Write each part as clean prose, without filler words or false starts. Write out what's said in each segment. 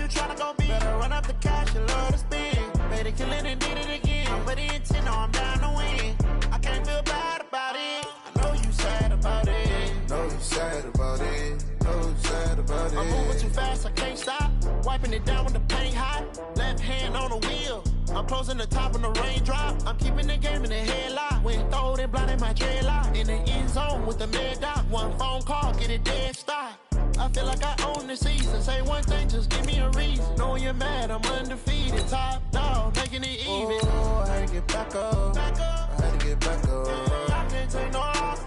you tryna go be. Better run up the cash and love to spend. Made a killing and did it again. But the intent, no, I'm down to win. I can't feel bad about it. I know you sad about it. Know you sad about it. Know you sad about it. I'm moving too fast, I can't stop. Wiping it down when the paint hot. Left hand on the wheel. I'm closing the top when the raindrop. I'm keeping the game in the headlock. When throwed and blinded my dreadlock. In the end zone with the mad dot. One phone call, get it dead stop. I feel like I own the season. Say one thing, just give me a reason. Knowing you're mad, I'm undefeated. Top dog, making it even. Oh, I had to get back up. Back up. I had to get back up. I can't take no loss.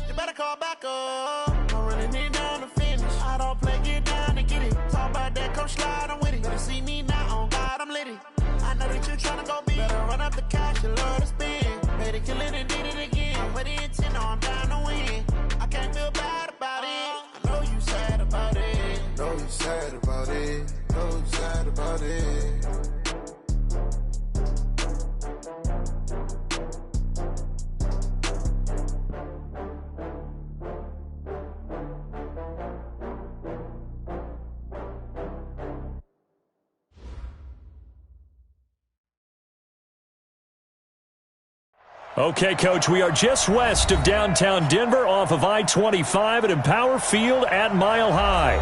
You better call back up. I'm running it down to finish. I don't play, get down to get it. Talk about that, come slide, I'm with it. Better see me now, on God, I'm litty. I know that you tryna go be. Better run up the cash, you love to spend. Made a killing and did it again. But the intent, no, I'm down to win. I can't feel bad about it. I know you sad about it. Know you sad about it. Know you sad about it. Okay, Coach, we are just west of downtown Denver off of I-25 at Empower Field at Mile High.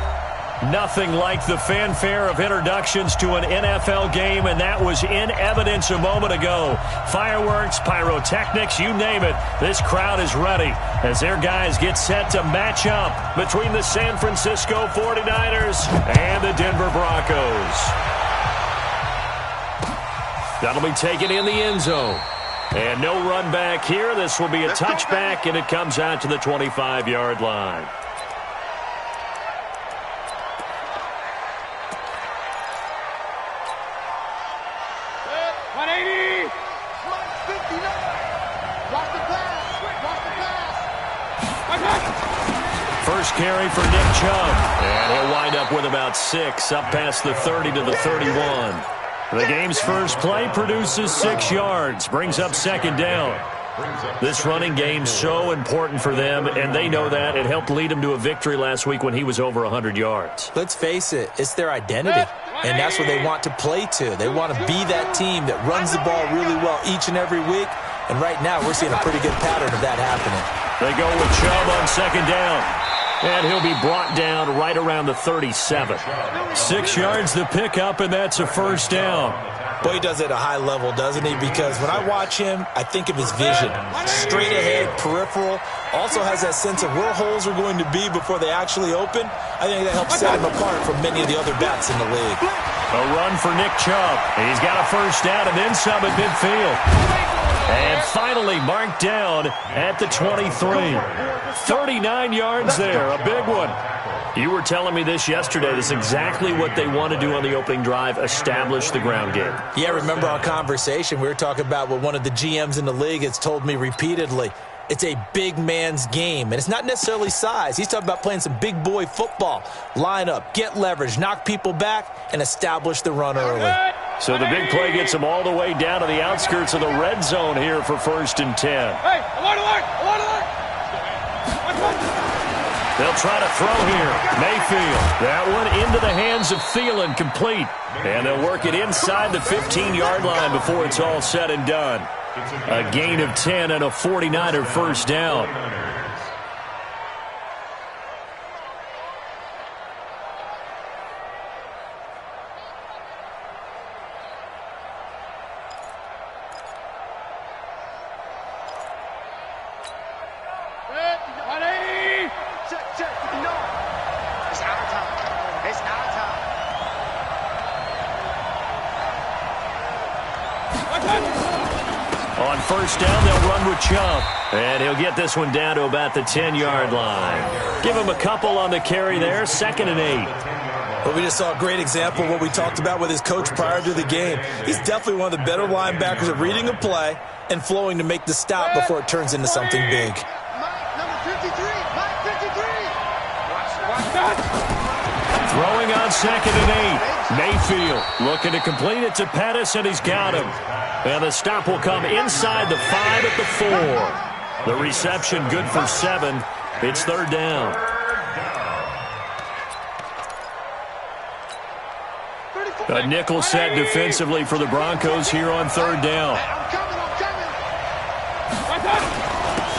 Nothing like the fanfare of introductions to an NFL game, and that was in evidence a moment ago. Fireworks, pyrotechnics, you name it. This crowd is ready as their guys get set to match up between the San Francisco 49ers and the Denver Broncos. That'll be taken in the end zone. And no run back here. This will be a touchback, and it comes out to the 25-yard line. First carry for Nick Chubb. And he'll wind up with about 6, up past the 30 to the 31. The game's first play produces 6 yards, brings up second down. This running game's so important for them, and they know that. It helped lead them to a victory last week when he was over 100 yards. Let's face it, it's their identity, and that's what they want to play to. They want to be that team that runs the ball really well each and every week, and right now we're seeing a pretty good pattern of that happening. They go with Chubb on second down. And he'll be brought down right around the 37. 6 yards the pickup, and that's a first down. Boy, he does it at a high level, doesn't he? Because when I watch him, I think of his vision. Straight ahead, peripheral. Also has that sense of where holes are going to be before they actually open. I think that helps set him apart from many of the other backs in the league. A run for Nick Chubb. He's got a first down and then some at midfield. And finally marked down at the 23. 39 yards there, a big one. You were telling me this yesterday. This is exactly what they want to do on the opening drive, establish the ground game. Yeah, remember our conversation? We were talking about what one of the GMs in the league has told me repeatedly. It's a big man's game, and it's not necessarily size. He's talking about playing some big boy football. Line up, get leverage, knock people back, and establish the run early. So the big play gets them all the way down to the outskirts of the red zone here for 1st and 10. Hey, alert, alert, alert, alert! They'll try to throw here. Mayfield. That one into the hands of Thielen, complete. And they'll work it inside the 15-yard line before it's all said and done. A gain of 10 and a 49er first down. On first down, they'll run with Chubb. And he'll get this one down to about the 10-yard line. Give him a couple on the carry there, 2nd and 8. Well, we just saw a great example of what we talked about with his coach prior to the game. He's definitely one of the better linebackers at reading a play and flowing to make the stop before it turns into something big. Number 53, Mike 53. Throwing on 2nd and 8. Mayfield looking to complete it to Pettis, and he's got him. And the stop will come inside the 5 at the 4. The reception good for 7. It's 3rd down. A nickel set defensively for the Broncos here on third down. I'm coming.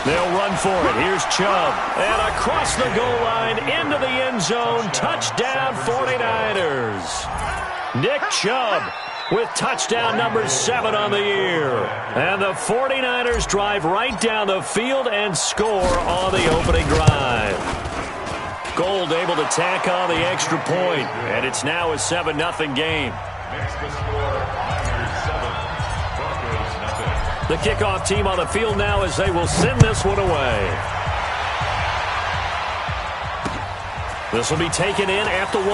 They'll run for it. Here's Chubb. And across the goal line into the end zone. Touchdown 49ers. Nick Chubb with touchdown number 7 on the year. And the 49ers drive right down the field and score on the opening drive. Gold able to tack on the extra point, and it's now a 7-0 game. The kickoff team on the field now as they will send this one away. This will be taken in at the 1.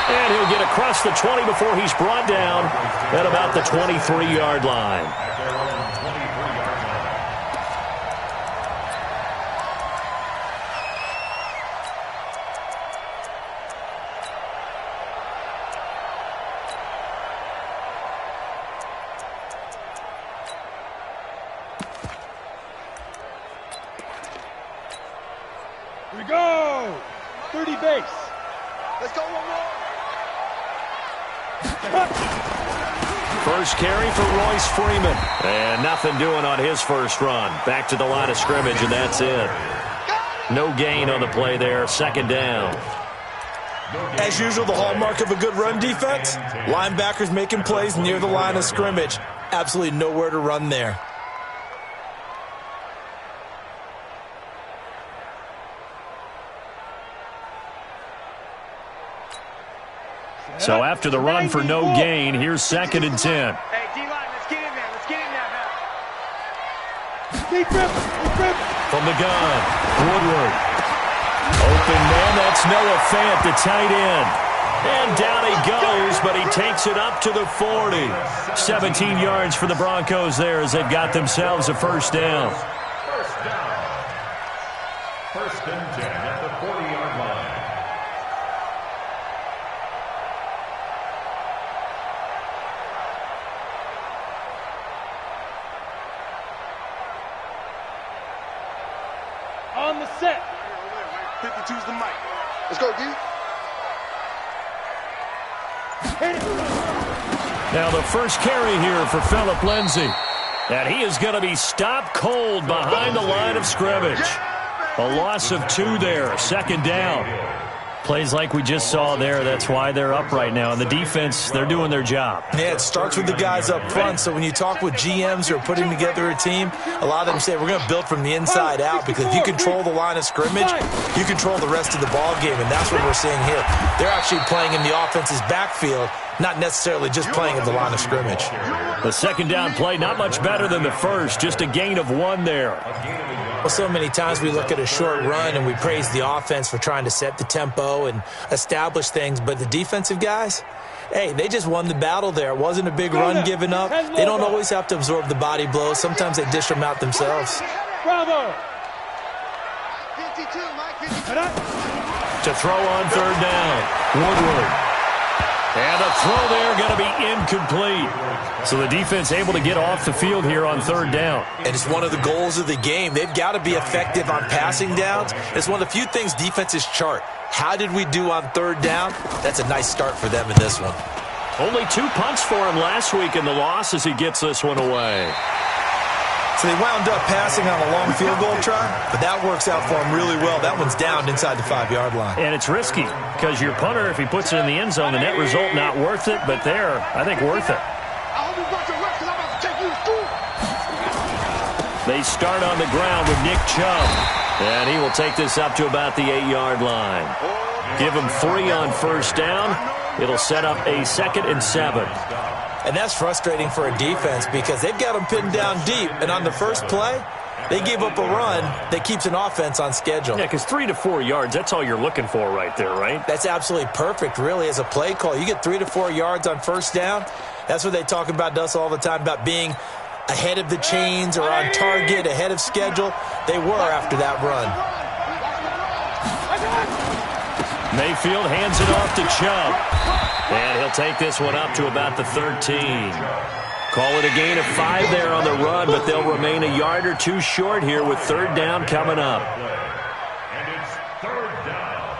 And he'll get across the 20 before he's brought down at about the 23-yard line. Here we go. 30 base. Let's go one more. First carry for Royce Freeman. And nothing doing on his first run. Back to the line of scrimmage, and that's it. No gain on the play there. Second down. As usual, the hallmark of a good run defense, linebackers making plays near the line of scrimmage. Absolutely nowhere to run there. So after the run for no gain, here's 2nd and 10. Hey, D-line, let's get in there. Let's get in there now. Deep rip. From the gun, Woodward. Open man, that's Noah Fant, the tight end. And down he goes, but he takes it up to the 40. 17 yards for the Broncos there as they've got themselves a first down. First and 10 at the 40-yard line. On the set. 52's the mic. Let's go, D. Now the first carry here for Phillip Lindsay. And he is going to be stopped cold behind the line of scrimmage. A loss of 2 there, 2nd down. Plays like we just saw there, that's why they're up right now. And the defense, they're doing their job. Yeah, it starts with the guys up front. So when you talk with GMs who are putting together a team, a lot of them say we're going to build from the inside out, because if you control the line of scrimmage, you control the rest of the ball game, and that's what we're seeing here. They're actually playing in the offense's backfield, not necessarily just playing at the line of scrimmage. The second down play, not much better than the first, just a gain of 1 there. Well, so many times we look at a short run and we praise the offense for trying to set the tempo and establish things, but the defensive guys, hey, they just won the battle there. It wasn't a big run given up. They don't always have to absorb the body blows. Sometimes they dish them out themselves. Bravo. 52, Mike, 52. To throw on third down, Woodward. And a throw there going to be incomplete. So the defense able to get off the field here on third down. And it's one of the goals of the game. They've got to be effective on passing downs. It's one of the few things defenses chart. How did we do on third down? That's a nice start for them in this one. Only 2 punts for him last week in the loss as he gets this one away. So they wound up passing on a long field goal try, but that works out for them really well. That one's down inside the 5-yard line. And it's risky because your punter, if he puts it in the end zone, the net result not worth it, but there, I think worth it. They start on the ground with Nick Chubb, and he will take this up to about the 8-yard line. Give him 3 on first down. It'll set up a 2nd and 7. And that's frustrating for a defense because they've got them pinned down deep, and on the first play, they give up a run that keeps an offense on schedule. Yeah, because 3 to 4 yards, that's all you're looking for right there, right? That's absolutely perfect, really, as a play call. You get 3 to 4 yards on first down. That's what they talk about to us all the time, about being ahead of the chains or on target, ahead of schedule. They were after that run. Mayfield hands it off to Chubb. And he'll take this one up to about the 13. Call it a gain of 5 there on the run, but they'll remain a yard or 2 short here with third down coming up. And it's third down.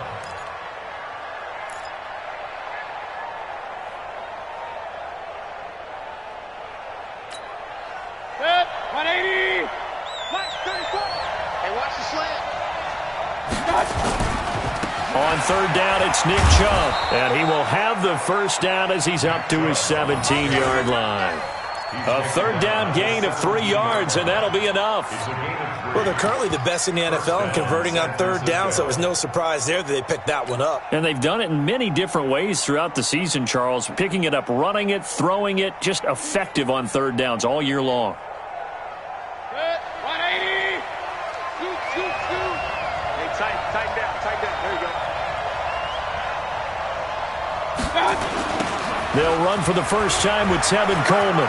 On third down, it's Nick Chubb, and he will have the first down as he's up to his 17-yard line. A third down gain of 3 yards, and that'll be enough. Well, they're currently the best in the NFL in converting on third down, so it was no surprise there that they picked that one up. And they've done it in many different ways throughout the season, Charles. Picking it up, running it, throwing it, just effective on third downs all year long. 180. Scoot. Hey, tighten down. There you go. They'll run for the first time with Tevin Coleman.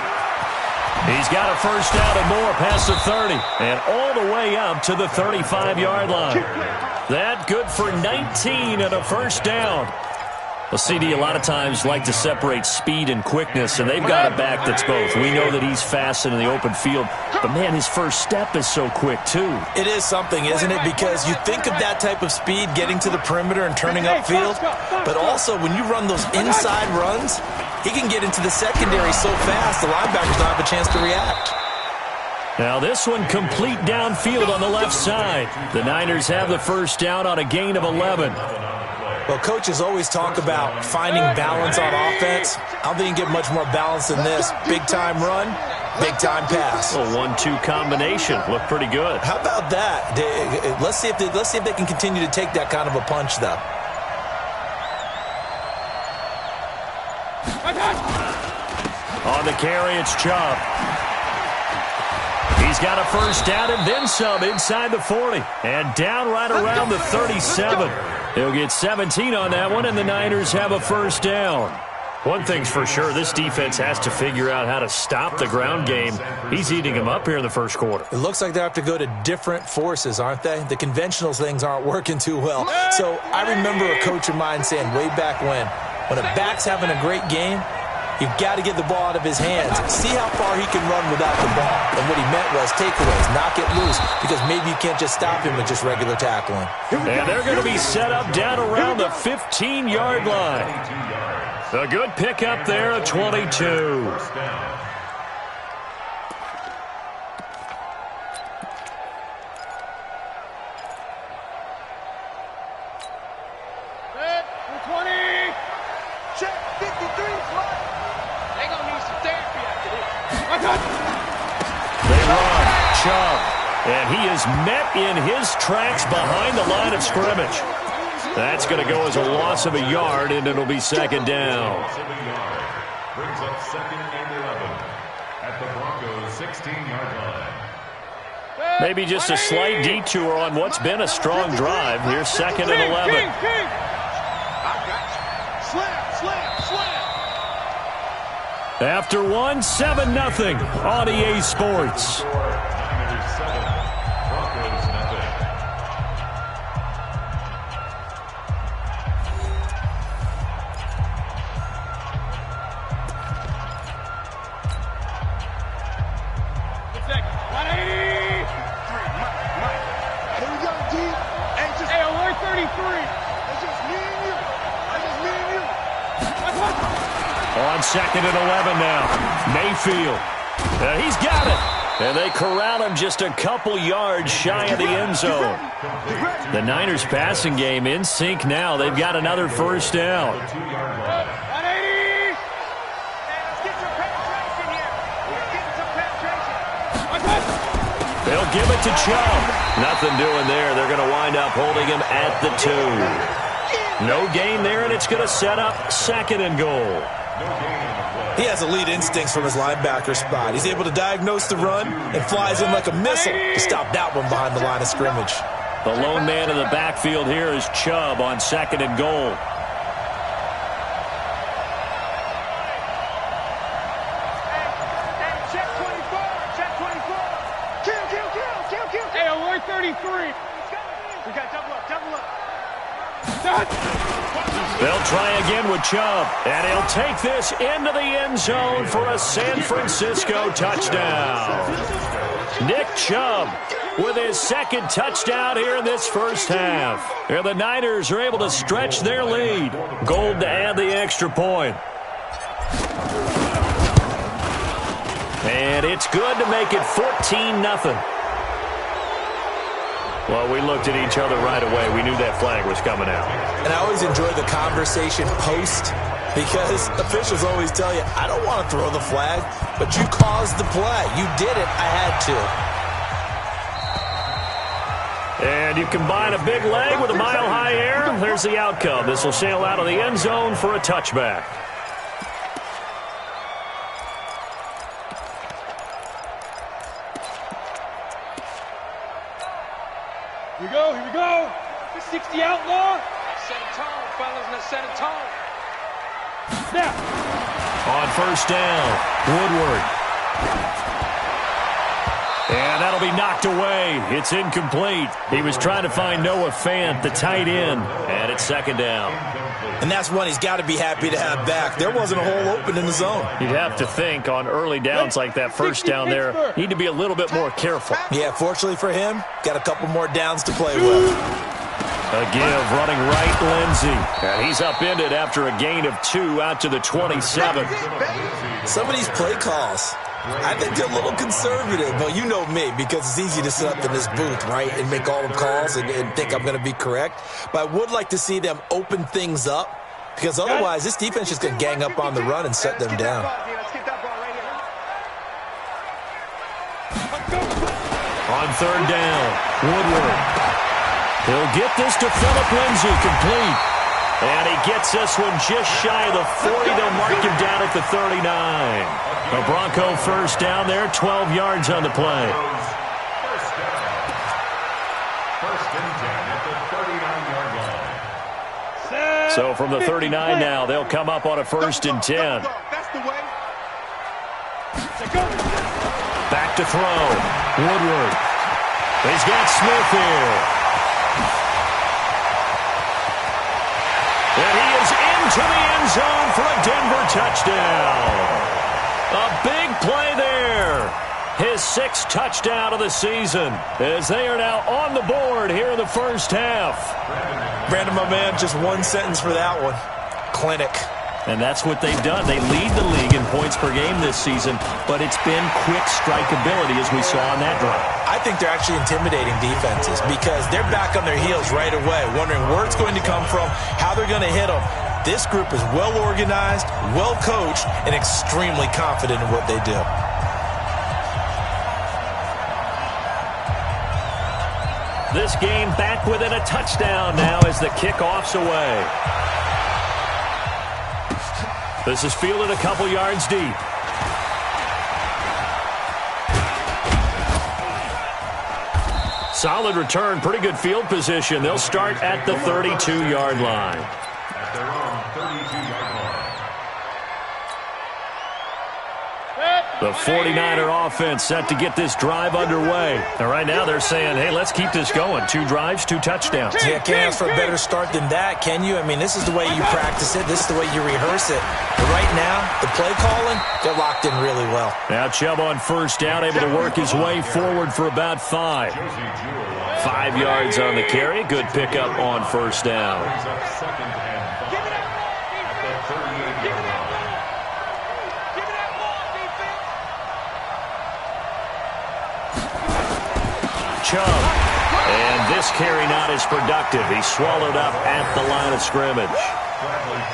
He's got a first down and more past the 30 and all the way up to the 35-yard line. That good for 19 and a first down. Well, CD, a lot of times like to separate speed and quickness, and they've got a back that's both. We know that he's fast in the open field, but, man, his first step is so quick, too. It is something, isn't it? Because you think of that type of speed getting to the perimeter and turning upfield, but also when you run those inside runs, he can get into the secondary so fast the linebackers don't have a chance to react. Now this one complete downfield on the left side. The Niners have the first down on a gain of 11. Well, coaches always talk about finding balance on offense. I don't think you can get much more balance than this. Big-time run, big-time pass. A 1-2 combination. Looked pretty good. How about that? Let's see if they can continue to take that kind of a punch, though. On the carry, it's Chubb. He's got a first down and then some inside the 40. And down right around the 37. He'll get 17 on that one, and the Niners have a first down. One thing's for sure, this defense has to figure out how to stop the ground game. He's eating them up here in the first quarter. It looks like they have to go to different forces, aren't they? The conventional things aren't working too well. So I remember a coach of mine saying way back when a back's having a great game, you've got to get the ball out of his hands. See how far he can run without the ball. And what he meant was takeaways, knock it loose, because maybe you can't just stop him with just regular tackling. And they're going to be set up down around the 15-yard line. A good pickup there at 22. They run. Chubb. And he is met in his tracks behind the line of scrimmage. That's going to go as a loss of a yard, and it'll be second down. Brings up second and 11 at the Broncos' 16-yard line. Maybe just a slight detour on what's been a strong drive. Here's second and 11. After one, 7-0 on EA Sports. Niners 7, Broncos nothing. On second and 11 now. Mayfield. He's got it. And they corral him just a couple yards shy of the end zone. The Niners passing game in sync now. They've got another first down. They'll give it to Chubb. Nothing doing there. They're going to wind up holding him at the 2. No gain there, and it's going to set up second and goal. He has elite instincts from his linebacker spot. He's able to diagnose the run and flies in like a missile to stop that one behind the line of scrimmage. The lone man in the backfield here is Chubb on second and goal. Check 24. Kill. Hey, alert 33. We got double up. They'll try again with Chubb, and he'll take this into the end zone for a San Francisco touchdown. Nick Chubb with his second touchdown here in this first half. And the Niners are able to stretch their lead. Gold to add the extra point. And it's good to make it 14-0. Well, we looked at each other right away. We knew that flag was coming out. And I always enjoy the conversation post because officials always tell you, I don't want to throw the flag, but you caused the play. You did it. I had to. And you combine a big leg with a mile-high air. There's the outcome. This will sail out of the end zone for a touchback. Here we go. The 60 outlaw. Let's set a tone, fellas. Let's set a tone. Snap. On first down, Woodward. And that'll be knocked away. It's incomplete. He was trying to find Noah Fant, the tight end, and it's second down. And that's one he's got to be happy to have back. There wasn't a hole open in the zone. You'd have to think on early downs like that first down there, need to be a little bit more careful. Yeah, fortunately for him, got a couple more downs to play with. A give, running right, Lindsey. And he's upended after a gain of 2 out to the 27. Some of these play calls, I think they're a little conservative. Well, you know me, because it's easy to sit up in this booth, right, and make all the calls and think I'm going to be correct. But I would like to see them open things up, because otherwise this defense is going to gang up on the run and shut them down. On third down, Woodward. He'll get this to Phillip Lindsay, complete. And he gets this one just shy of the 40. They'll mark him down at the 39. A Bronco first down there, 12 yards on the play. First and 10 at the 39-yard line. So from the 39 now, they'll come up on a first and 10. That's the way. Back to throw. Woodward. He's got Smith here. And he is into the end zone for a Denver touchdown. A big play there. His 6th touchdown of the season as they are now on the board here in the first half. Brandon, my man, just one sentence for that one. Clinic. And that's what they've done. They lead the league in points per game this season, but it's been quick strikeability as we saw on that drive. I think they're actually intimidating defenses because they're back on their heels right away, wondering where it's going to come from, how they're going to hit them. This group is well organized, well coached, and extremely confident in what they do. This game back within a touchdown now as the kickoff's away. This is fielded a couple yards deep. Solid return, pretty good field position. They'll start at the 32-yard line. At their own 32-yard line. The 49er offense set to get this drive underway. And right now they're saying, hey, let's keep this going. 2 drives, 2 touchdowns. Yeah, can't ask for a better start than that, can you? I mean, this is the way you practice it. This is the way you rehearse it. But right now, the play calling, they're locked in really well. Now Chubb on first down, able to work his way forward for about 5. 5 yards on the carry. Good pickup on first down. Second and 5 at the 38-yard line. Chubb. And this carry not as productive. He's swallowed up at the line of scrimmage.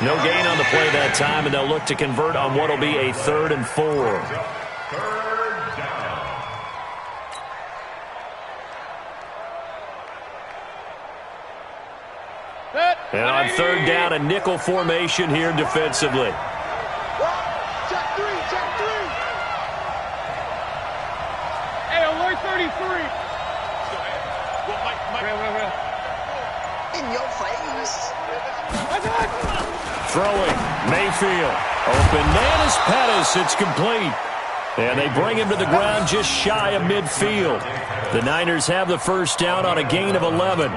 No gain on the play that time, and they'll look to convert on what will be a 3rd and 4. Third down. And on 3rd down, a nickel formation here defensively. Check 3. Hey, alert 33. In your face. Throwing, Mayfield. Open man is Pettis. It's complete. And they bring him to the ground just shy of midfield. The Niners have the first down on a gain of 11.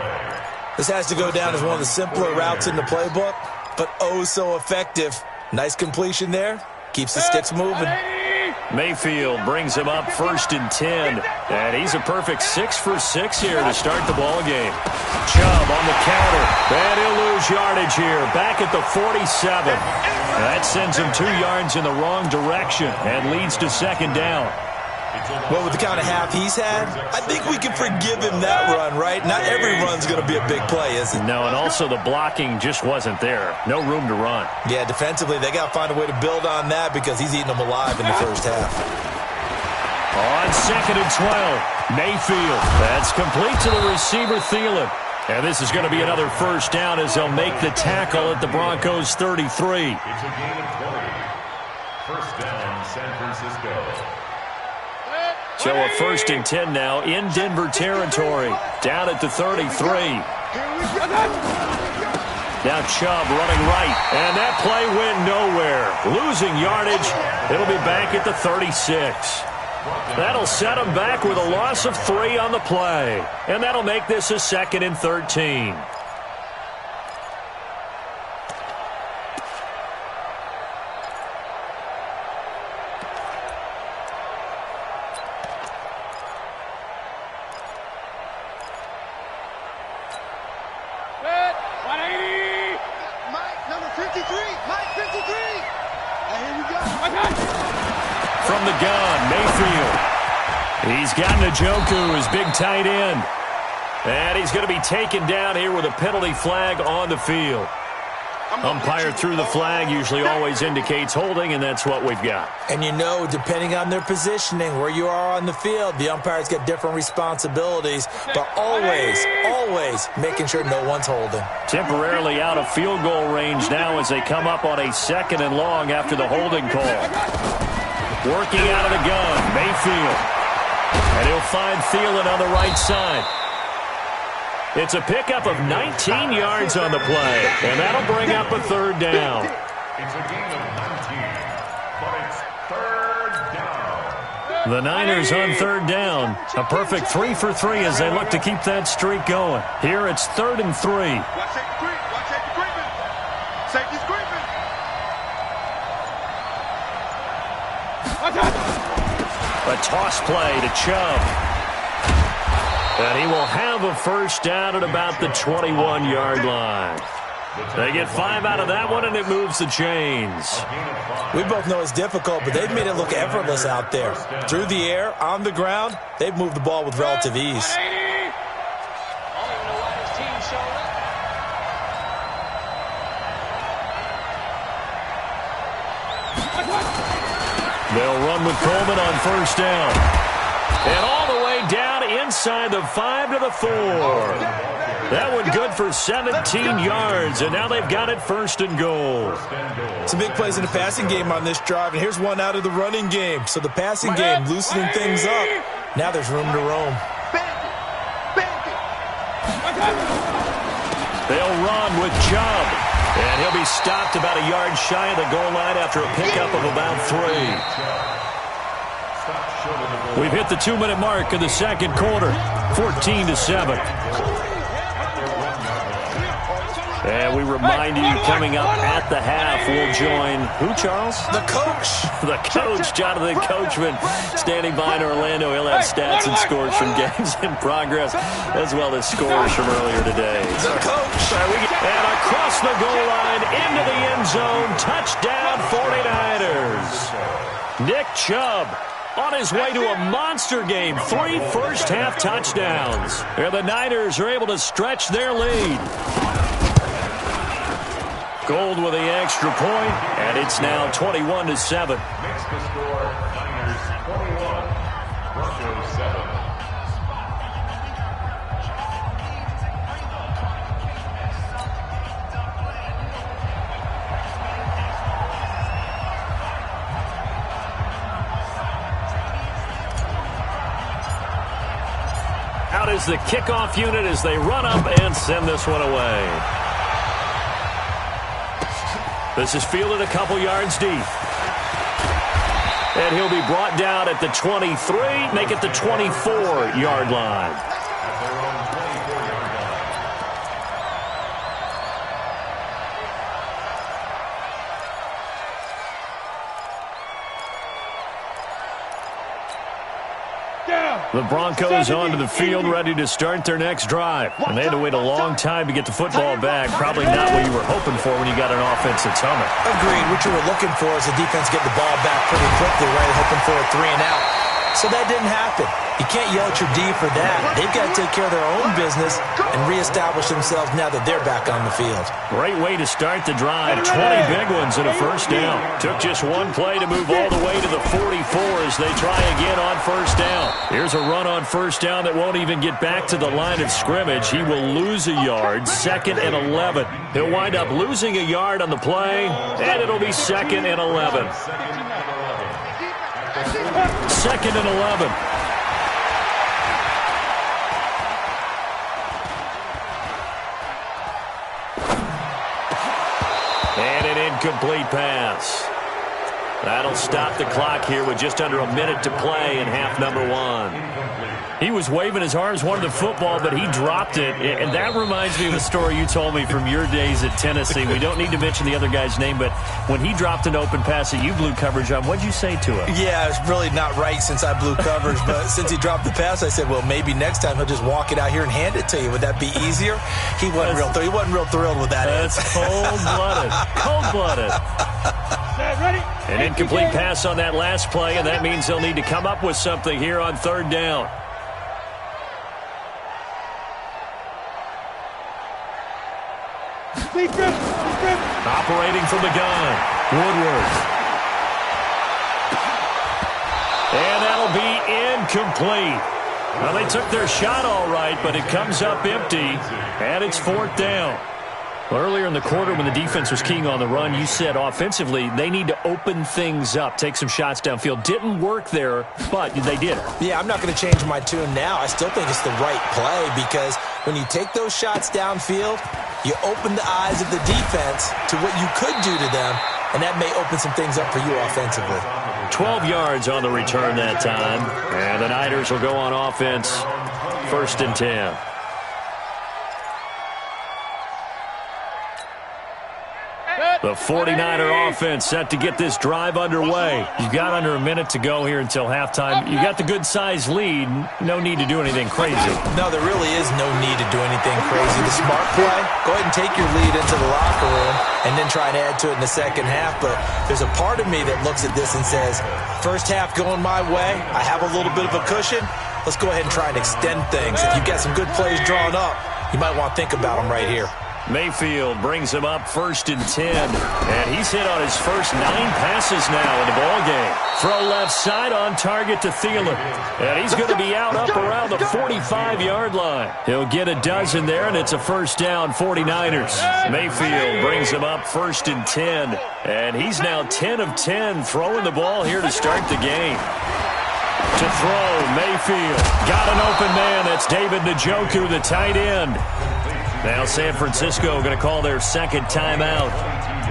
This has to go down as one of the simpler routes in the playbook, but oh so effective. Nice completion there. Keeps the sticks moving. Mayfield brings him up 1st and 10. And he's a perfect 6 for 6 here to start the ball game. Chubb on the counter. And he'll lose yardage here. Back at the 47. That sends him 2 yards in the wrong direction and leads to second down. Well, with the kind of half he's had, I think we can forgive him that run, right? Not every run's going to be a big play, is it? No, and also the blocking just wasn't there. No room to run. Yeah, defensively, they got to find a way to build on that because he's eating them alive in the first half. On 2nd and 12, Mayfield. That's complete to the receiver, Thielen. And this is going to be another first down as they'll make the tackle at the Broncos 33. It's a gain of 20. First down, San Francisco. So a 1st and 10 now in Denver territory. Down at the 33. Now Chubb running right. And that play went nowhere. Losing yardage. It'll be back at the 36. That'll set him back with a loss of 3 on the play. And that'll make this a 2nd and 13. From the gun, Mayfield. He's got Njoku, his big tight end. And he's going to be taken down here with a penalty flag on the field. Umpire threw the flag, usually always indicates holding, and that's what we've got. And you know, depending on their positioning, where you are on the field, the umpires get different responsibilities, but always making sure no one's holding. Temporarily out of field goal range now as they come up on a 2nd and long after the holding call. Working out of the gun, Mayfield. And he'll find Thielen on the right side. It's a pickup of 19 yards on the play, and that'll bring up a 3rd down. It's a gain of 19, but it's 3rd down. The Niners on 3rd down. A perfect 3 for 3 as they look to keep that streak going. Here it's 3rd and 3. Watch safety creeping. Safety's creeping. A toss play to Chubb. And he will have a first down at about the 21-yard line. They get 5 out of that one, and it moves the chains. We both know it's difficult, but they've made it look effortless out there. Through the air, on the ground, they've moved the ball with relative ease. They'll run with Coleman on first down. And all the way down inside the 5 to the 4. That one good for 17 yards, and now they've got it 1st and goal. Some big plays in the passing game on this drive, and here's one out of the running game. So the passing game loosening things up. Now there's room to roam. They'll run with Chubb. And he'll be stopped about a yard shy of the goal line after a pickup of about 3. We've hit the 2-minute mark of the 2nd quarter, 14-7. And we remind you, coming up at the half, we'll join who, Charles? The coach. The coach, Jonathan Coachman, standing by in Orlando. He'll have stats and scores from games in progress, as well as scores from earlier today. The coach. And across the goal line, into the end zone, touchdown 49ers. Nick Chubb on his way to a monster game, 3 first-half touchdowns. And the Niners are able to stretch their lead. Gold with the extra point, and it's now 21-7. Makes the score Niners 21, Broncos 7. Out is the kickoff unit as they run up and send this one away. This is fielded a couple yards deep. And he'll be brought down at the 23, make it the 24-yard line. The Broncos onto the field, ready to start their next drive. And they had to wait a long time to get the football back. Probably not what you were hoping for when you got an offense that's humming. Agreed. What you were looking for is the defense getting the ball back pretty quickly, right? Hoping for a 3-and-out. So that didn't happen. You can't yell at your D for that. They've got to take care of their own business and reestablish themselves now that they're back on the field. Great way to start the drive. 20 big ones and a first down. Took just one play to move all the way to the 44 as they try again on first down. Here's a run on first down that won't even get back to the line of scrimmage. He will lose a yard. 2nd and 11. He'll wind up losing a yard on the play, and it'll be 2nd and 11. 2nd and 11. And an incomplete pass. That'll stop the clock here with just under a minute to play in half number 1. He was waving his arms, wanted the football, but he dropped it. And that reminds me of a story you told me from your days at Tennessee. We don't need to mention the other guy's name, but when he dropped an open pass that you blew coverage on, what'd you say to him? Yeah, it's really not right since I blew coverage, but since he dropped the pass, I said, well, maybe next time he'll just walk it out here and hand it to you. Would that be easier? He wasn't real thrilled with that. That's cold-blooded. Cold-blooded. An incomplete pass on that last play, and that means they'll need to come up with something here on 3rd down. Operating from the gun, Woodward. And that'll be incomplete. Well, they took their shot all right, but it comes up empty, and it's 4th down. Well, earlier in the quarter when the defense was keying on the run, you said offensively they need to open things up, take some shots downfield. Didn't work there, but they did. Yeah, I'm not going to change my tune now. I still think it's the right play because when you take those shots downfield, you open the eyes of the defense to what you could do to them, and that may open some things up for you offensively. 12 yards on the return that time, and the Niners will go on offense 1st and 10. The 49er offense set to get this drive underway. You've got under a minute to go here until halftime. You got the good-sized lead. No need to do anything crazy. No, there really is no need to do anything crazy. The smart play, go ahead and take your lead into the locker room and then try and add to it in the second half. But there's a part of me that looks at this and says, first half going my way, I have a little bit of a cushion. Let's go ahead and try and extend things. If you've got some good plays drawn up, you might want to think about them right here. Mayfield brings him up 1st and 10, and he's hit on his first 9 passes now in the ballgame. Throw left side on target to Thielen, and he's going to be out up around the 45-yard line. He'll get a dozen there, and it's a first down 49ers. Mayfield brings him up 1st and 10, and he's now 10 of 10 throwing the ball here to start the game. To throw, Mayfield. Got an open man. That's David Njoku, the tight end. Now San Francisco going to call their second timeout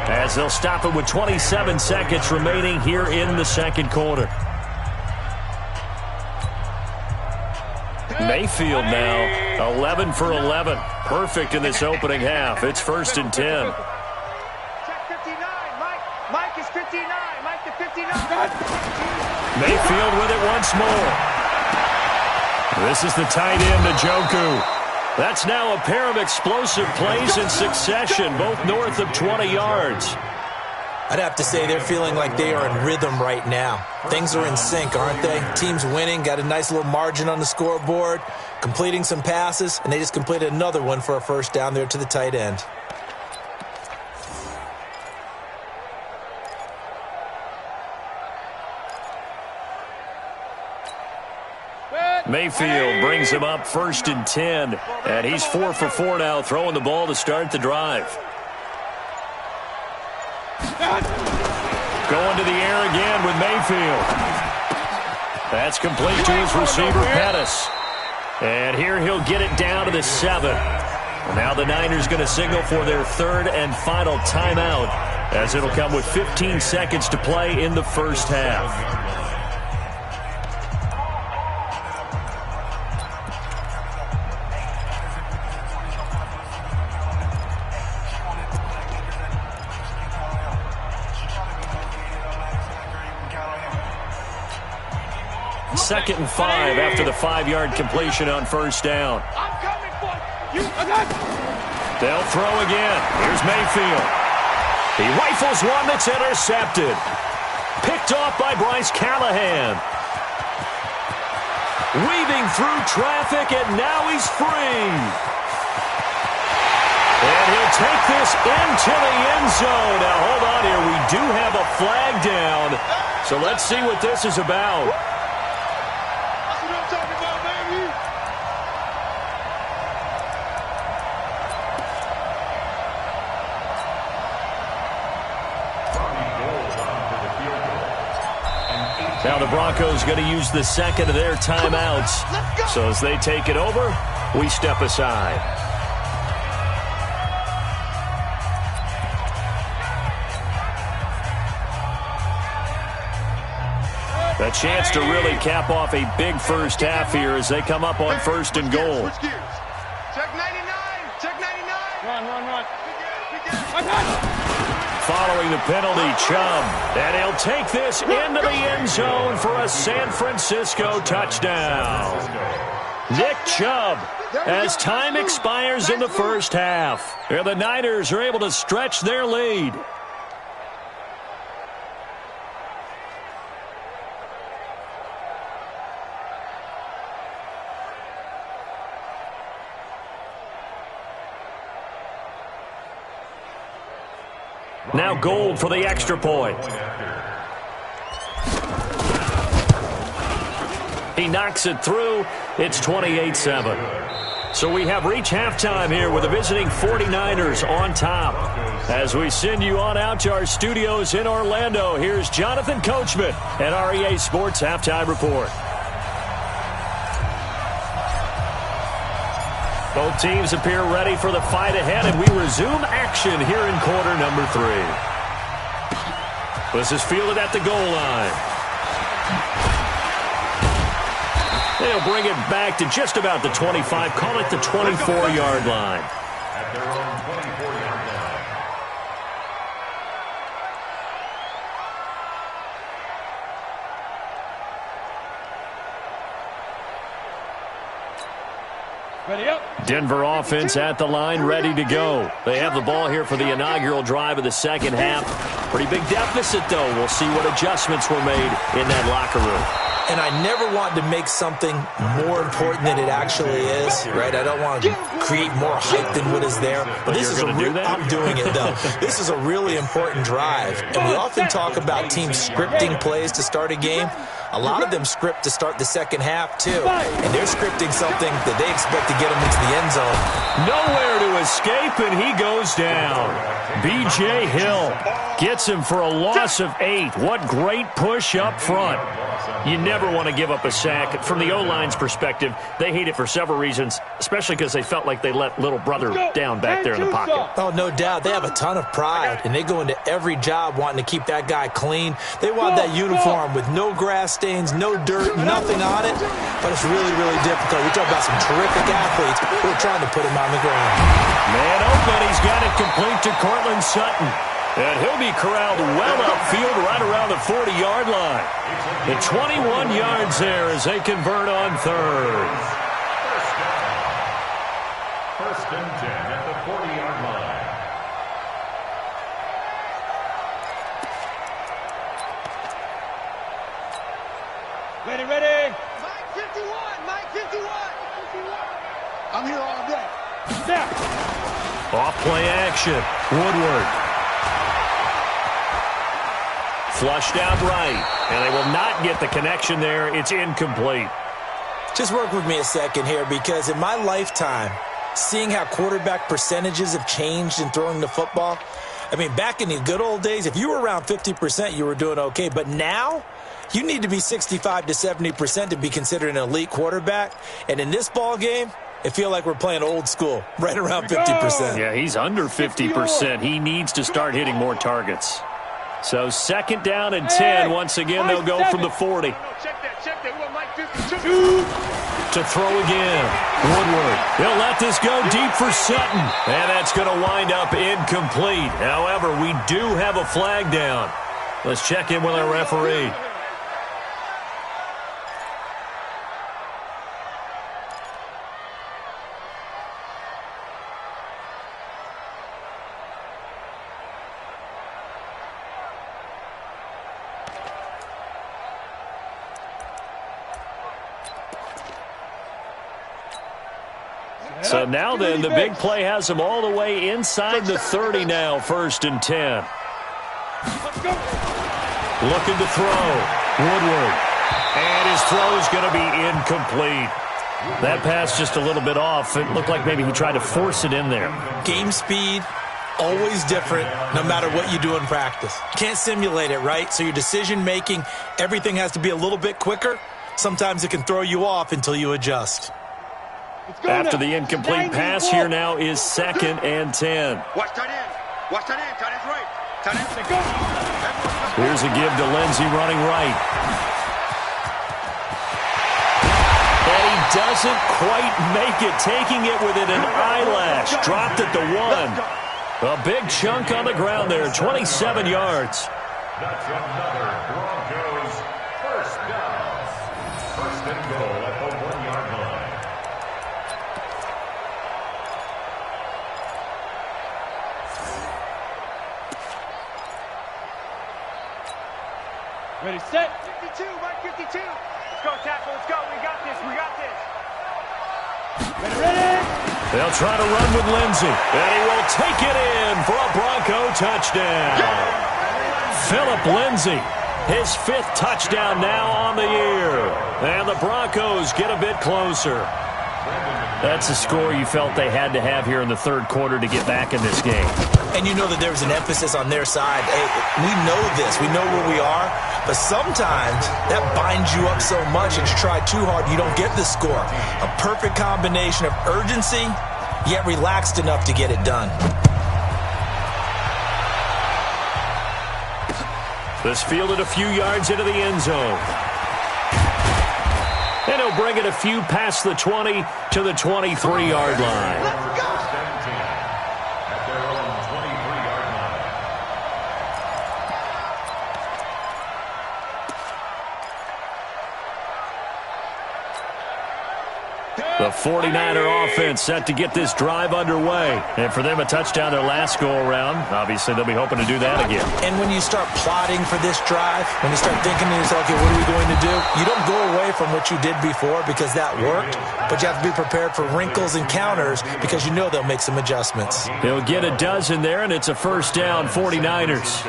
as they'll stop it with 27 seconds remaining here in the second quarter. Mayfield now 11 for 11. Perfect in this opening half. It's 1st and 10. Check 59. Mike is 59. Mike to 59. Mayfield with it once more. This is the tight end, Njoku. That's now a pair of explosive plays in succession, both north of 20 yards. I'd have to say they're feeling like they are in rhythm right now. Things are in sync, aren't they? Team's winning, got a nice little margin on the scoreboard, completing some passes, and they just completed another one for a first down there to the tight end. Mayfield brings him up 1st and 10, and he's 4 for 4 now, throwing the ball to start the drive. Going to the air again with Mayfield. That's complete to his receiver, Pettis. And here he'll get it down to the 7. Now the Niners going to signal for their 3rd and final timeout, as it'll come with 15 seconds to play in the first half. Second and 5 after the 5-yard completion on first down. I'm coming for you. They'll throw again. Here's Mayfield. He rifles one that's intercepted. Picked off by Bryce Callahan. weaving through traffic, and now he's free. And he'll take this into the end zone. Now, hold on here. We do have a flag down. So let's see what this is about. That's what I'm talking about, baby. Now the Broncos going to use the second of their timeouts. So as they take it over, we step aside. A chance to really cap off a big first half here as they come up on first and goal. Switch gears. Check 99. Check 99. Run. I got it. Following the penalty, Chubb. And he'll take this into the end zone for a San Francisco touchdown. Nick Chubb, as time expires in the first half. And the Niners are able to stretch their lead. Now Gold for the extra point. He knocks it through. It's 28-7. So we have reached halftime here with the visiting 49ers on top. As we send you on out to our studios in Orlando, here's Jonathan Coachman at REA Sports Halftime Report. Both teams appear ready for the fight ahead, and we resume action here in quarter number 3. This is fielded at the goal line. They'll bring it back to just about the 25, call it the 24-yard line. At their own 24-yard line. Ready up. Denver offense at the line, ready to go. They have the ball here for the inaugural drive of the second half. Pretty big deficit, though. We'll see what adjustments were made in that locker room. And I never want to make something more important than it actually is, right? I don't want to create more hype than what is there. But this is I'm doing it, though. This is a really important drive. And we often talk about teams scripting plays to start a game. A lot of them script to start the second half, too. And they're scripting something that they expect to get them into the end zone. Nowhere to escape, and he goes down. B.J. Hill gets him for a loss of 8. What great push up front. You never want to give up a sack. From the O-line's perspective, they hate it for several reasons, especially because they felt like they let little brother down back there in the pocket. Oh, no doubt. They have a ton of pride, and they go into every job wanting to keep that guy clean. They want that uniform with no grass stains, no dirt, nothing on it. But it's really, really difficult. We talk about some terrific athletes who are trying to put him on the ground. Man open. He's got it complete to Cortland Sutton. And he'll be corralled well upfield right around the 40-yard line. The 21 yards there as they convert on third. First and 10 at the 40-yard line. Ready. Mike 51. I'm here all day. Snap. Off play action. Woodward. Flushed out right. And they will not get the connection there. It's incomplete. Just work with me a second here, because in my lifetime, seeing how quarterback percentages have changed in throwing the football, I mean, back in the good old days, if you were around 50%, you were doing okay. But now, you need to be 65 to 70% to be considered an elite quarterback. And in this ball game, I feel like we're playing old school, right around 50%. Yeah, he's under 50%. He needs to start hitting more targets. So second down and 10. Once again, they'll go from the 40. Check that. We want Mike 52. To throw again. Woodward. He'll let this go deep for Sutton. And that's going to wind up incomplete. However, we do have a flag down. Let's check in with our referee. So now then, the big play has them all the way inside the 30 now, 1st and 10. Let's go. Looking to throw. Woodward. And his throw is going to be incomplete. That pass just a little bit off. It looked like maybe he tried to force it in there. Game speed, always different no matter what you do in practice. You can't simulate it, right? So your decision-making, everything has to be a little bit quicker. Sometimes it can throw you off until you adjust. After the incomplete pass, here now is 2nd and 10. Watch tight end. Watch tight end. Tight end's right. Tight end's go. Here's a give to Lindsey running right. And he doesn't quite make it, taking it within an eyelash. Dropped at the 1. A big chunk on the ground there, 27 yards. That's another Broncos first down. 1st and goal at the 1-yard line. Ready, set. 52, Mike 52. Let's go, tackle. Let's go. We got this. We got this. Ready. They'll try to run with Lindsey. And he will take it in for a Bronco touchdown. Phillip Lindsey, his 5th touchdown now on the year. And the Broncos get a bit closer. That's a score you felt they had to have here in the 3rd quarter to get back in this game. And you know that there was an emphasis on their side. Hey, we know this. We know where we are. But sometimes that binds you up so much and you try too hard, you don't get the score. A perfect combination of urgency, yet relaxed enough to get it done. This fielded a few yards into the end zone. And he'll bring it a few past the 20 to the 23-yard line. Let's go. At their own 23-yard line. The 49er offense set to get this drive underway. And for them, a touchdown their last go-around. Obviously, they'll be hoping to do that again. And when you start plotting for this drive, when you start thinking to yourself, okay, what are we going to do? You don't go away from what you did before because that worked, but you have to be prepared for wrinkles and counters because you know they'll make some adjustments. He'll get a dozen there, and it's a 1st down, 49ers.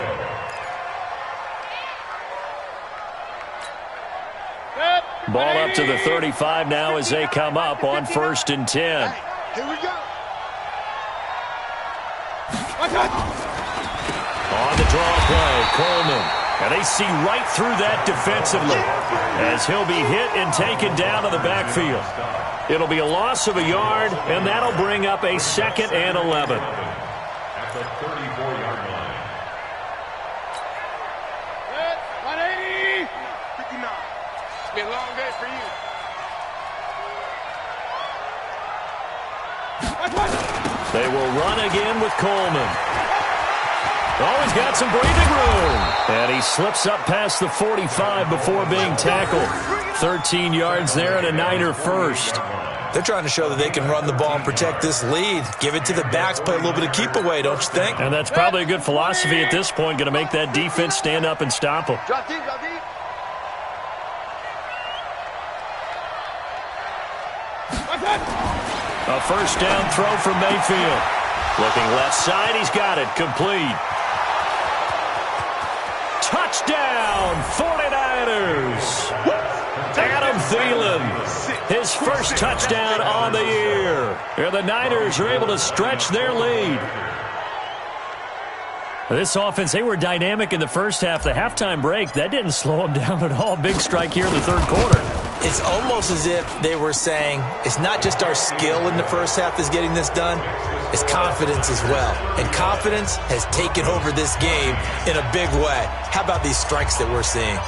Ball up to the 35 now as they come up on 1st and 10. Here we go. On the draw play, Coleman. And they see right through that defensively as he'll be hit and taken down to the backfield. It'll be a loss of a yard, and that'll bring up a 2nd and 11. At the 34-yard line. 180. 59. It's been a long day for you. They will run again with Coleman. Oh, he's got some breathing room. And he slips up past the 45 before being tackled. 13 yards there and a Niner first. They're trying to show that they can run the ball and protect this lead. Give it to the backs, play a little bit of keep away, don't you think? And that's probably a good philosophy at this point, going to make that defense stand up and stop them. Drop deep, drop deep. A 1st down throw from Mayfield. Looking left side, he's got it. Complete. Touchdown, 49ers. Adam Thielen, his 1st touchdown on the year. And the Niners are able to stretch their lead. This offense, they were dynamic in the first half. The halftime break, that didn't slow them down at all. Big strike here in the 3rd quarter. It's almost as if they were saying, it's not just our skill in the first half that's getting this done, it's confidence as well. And confidence has taken over this game in a big way. How about these strikes that we're seeing?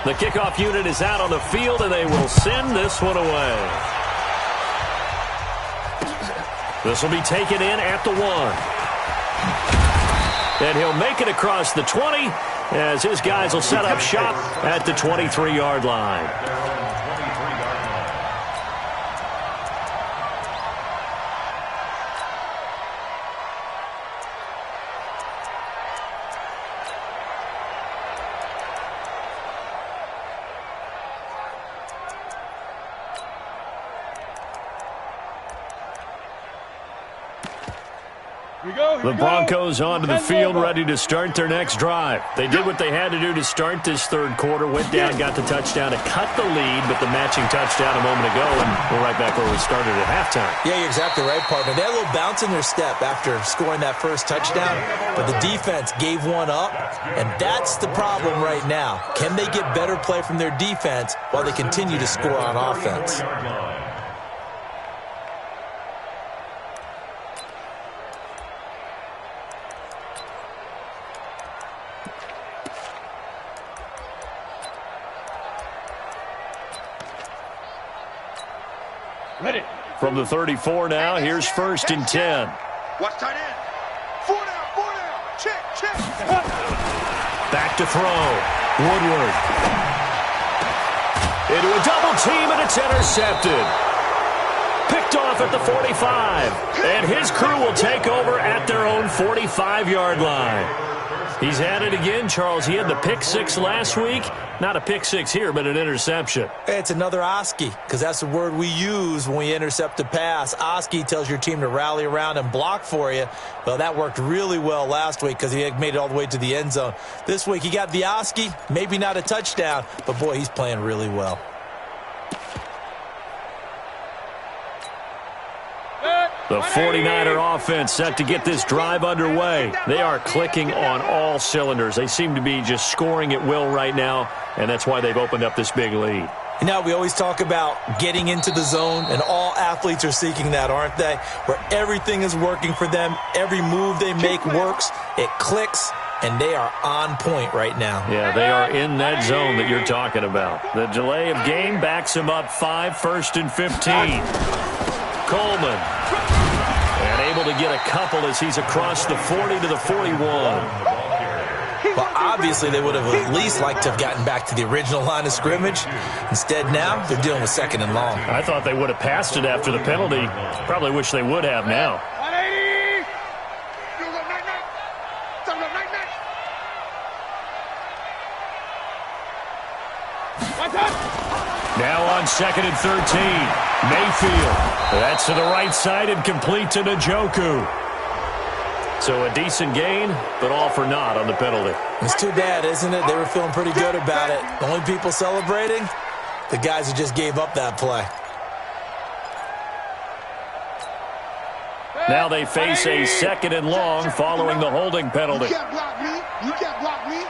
The kickoff unit is out on the field, and they will send this one away. This will be taken in at the 1. And he'll make it across the 20 as his guys will set up shop at the 23-yard line. The Broncos onto the field, ready to start their next drive. They did what they had to do to start this third quarter, went down, got the touchdown to cut the lead, but the matching touchdown a moment ago, and we're right back where we started at halftime. Yeah, you're exactly right, partner. They had a little bounce in their step after scoring that first touchdown, but the defense gave one up, and that's the problem right now. Can they get better play from their defense while they continue to score on offense? Ready. From the 34 now, here's 1st and 10. Watch tight end. 4 down. Check. Back to throw. Woodward. Into a double team, and it's intercepted. Picked off at the 45. And his crew will take over at their own 45-yard line. He's at it again, Charles. He had the pick six last week. Not a pick six here, but an interception. It's another Oski, because that's the word we use when we intercept a pass. Oski tells your team to rally around and block for you. Well, that worked really well last week because he had made it all the way to the end zone. This week he got the Oski, maybe not a touchdown, but boy, he's playing really well. The 49er offense set to get this drive underway. They are clicking on all cylinders. They seem to be just scoring at will right now, and that's why they've opened up this big lead. You know, we always talk about getting into the zone, and all athletes are seeking that, aren't they? Where everything is working for them, every move they make works, it clicks, and they are on point right now. Yeah, they are in that zone that you're talking about. The delay of game backs them up 5, 1st and 15. Coleman. And able to get a couple as he's across the 40 to the 41. Well, obviously they would have at least liked to have gotten back to the original line of scrimmage. Instead now, they're dealing with 2nd and long. I thought they would have passed it after the penalty. Probably wish they would have now. Now on 2nd and 13. Mayfield. That's to the right side and complete to Njoku. So a decent gain, but all for naught on the penalty. It's too bad, isn't it? They were feeling pretty good about it. The only people celebrating, the guys who just gave up that play. Now they face a 2nd and long following the holding penalty. You can't block me. You can't block me.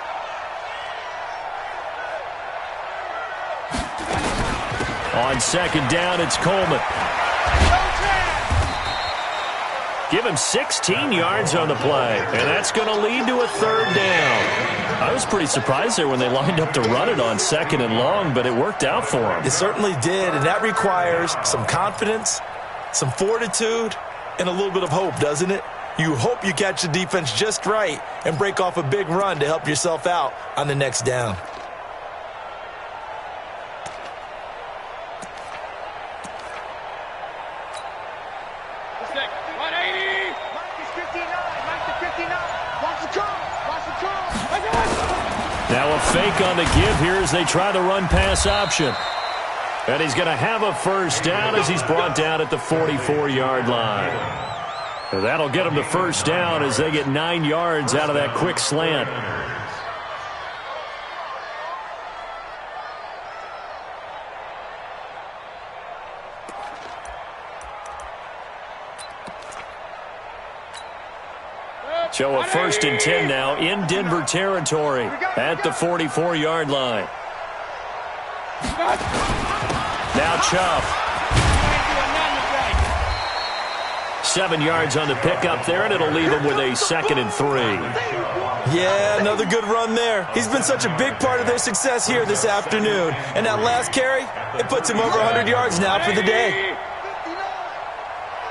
On 2nd down, it's Coleman. Give him 16 yards on the play, and that's going to lead to a 3rd down. I was pretty surprised there when they lined up to run it on 2nd and long, but it worked out for him. It certainly did, and that requires some confidence, some fortitude, and a little bit of hope, doesn't it? You hope you catch the defense just right and break off a big run to help yourself out on the next down. Now a fake on the give here as they try the run-pass option. And he's going to have a 1st down as he's brought down at the 44-yard line. And that'll get him to 1st down as they get 9 yards out of that quick slant. So a 1st and 10 now in Denver territory at the 44-yard line. Now Chubb. 7 yards on the pickup there, and it'll leave him with a 2nd and 3. Yeah, another good run there. He's been such a big part of their success here this afternoon. And that last carry, it puts him over 100 yards now for the day.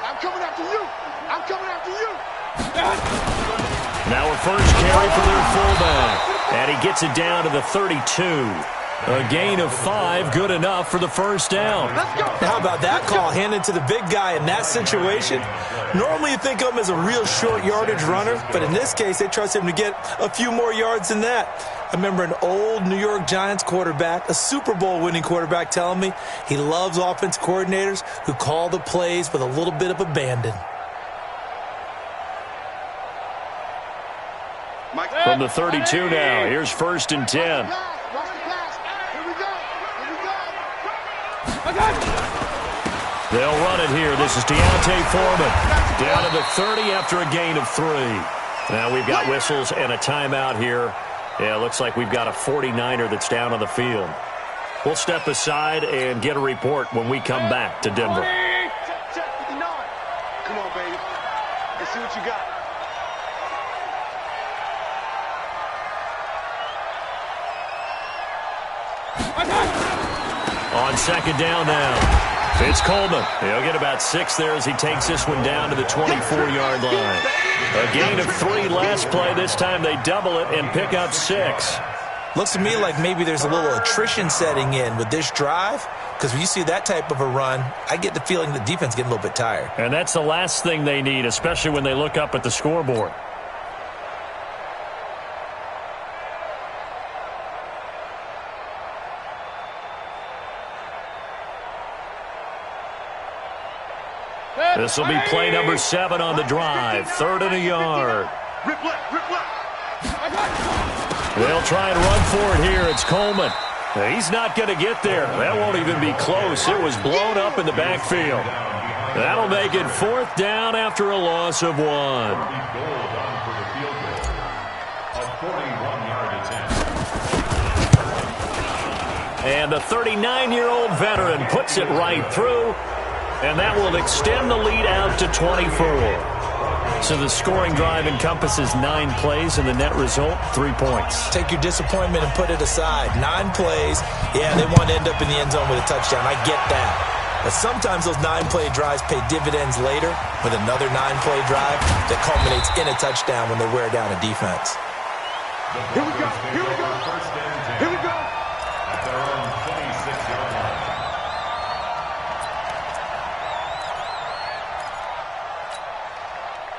I'm coming after you. I'm coming after you. Now a 1st carry for their fullback. And he gets it down to the 32. A gain of 5, good enough for the 1st down. How about that call handed to the big guy in that situation? Normally you think of him as a real short yardage runner, but in this case they trust him to get a few more yards than that. I remember an old New York Giants quarterback, a Super Bowl winning quarterback, telling me he loves offense coordinators who call the plays with a little bit of abandon. From the 32 now, here's 1st and 10. They'll run it here. This is Deontay Foreman. Down to the 30 after a gain of 3. Now we've got whistles and a timeout here. Yeah, it looks like we've got a 49er that's down on the field. We'll step aside and get a report when we come back to Denver. Come on, baby. Let's see what you got. On 2nd down now. It's Coleman. He'll get about 6 there as he takes this one down to the 24-yard line. A gain of 3 last play. This time they double it and pick up 6. Looks to me like maybe there's a little attrition setting in with this drive, because when you see that type of a run, I get the feeling the defense getting a little bit tired. And that's the last thing they need, especially when they look up at the scoreboard. This will be play number 7 on the drive. 3rd and a yard. They'll try and run for it here. It's Coleman. He's not going to get there. That won't even be close. It was blown up in the backfield. That'll make it 4th down after a loss of 1. And the 39-year-old veteran puts it right through. And that will extend the lead out to 24. So the scoring drive encompasses 9 plays, and the net result, 3 points. Take your disappointment and put it aside. 9 plays. Yeah, they want to end up in the end zone with a touchdown. I get that. But sometimes those 9-play drives pay dividends later with another 9-play drive that culminates in a touchdown when they wear down a defense. Here we go. Here we go. Here we go. At their own 26-yard line.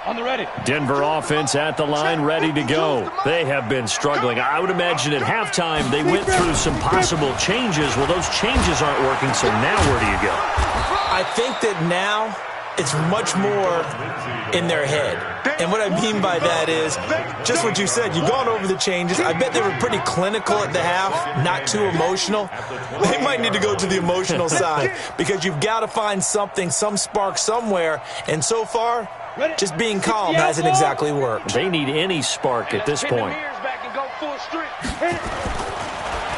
On the ready. Denver offense at the line, ready to go. They have been struggling. I would imagine at halftime they went through some possible changes. Well, those changes aren't working, so now where do you go? I think that now it's much more in their head. And what I mean by that is just what you said. You've gone over the changes. I bet they were pretty clinical at the half, not too emotional. They might need to go to the emotional side because you've got to find something, some spark somewhere. And so far, just being calm hasn't exactly worked. They need any spark at this point.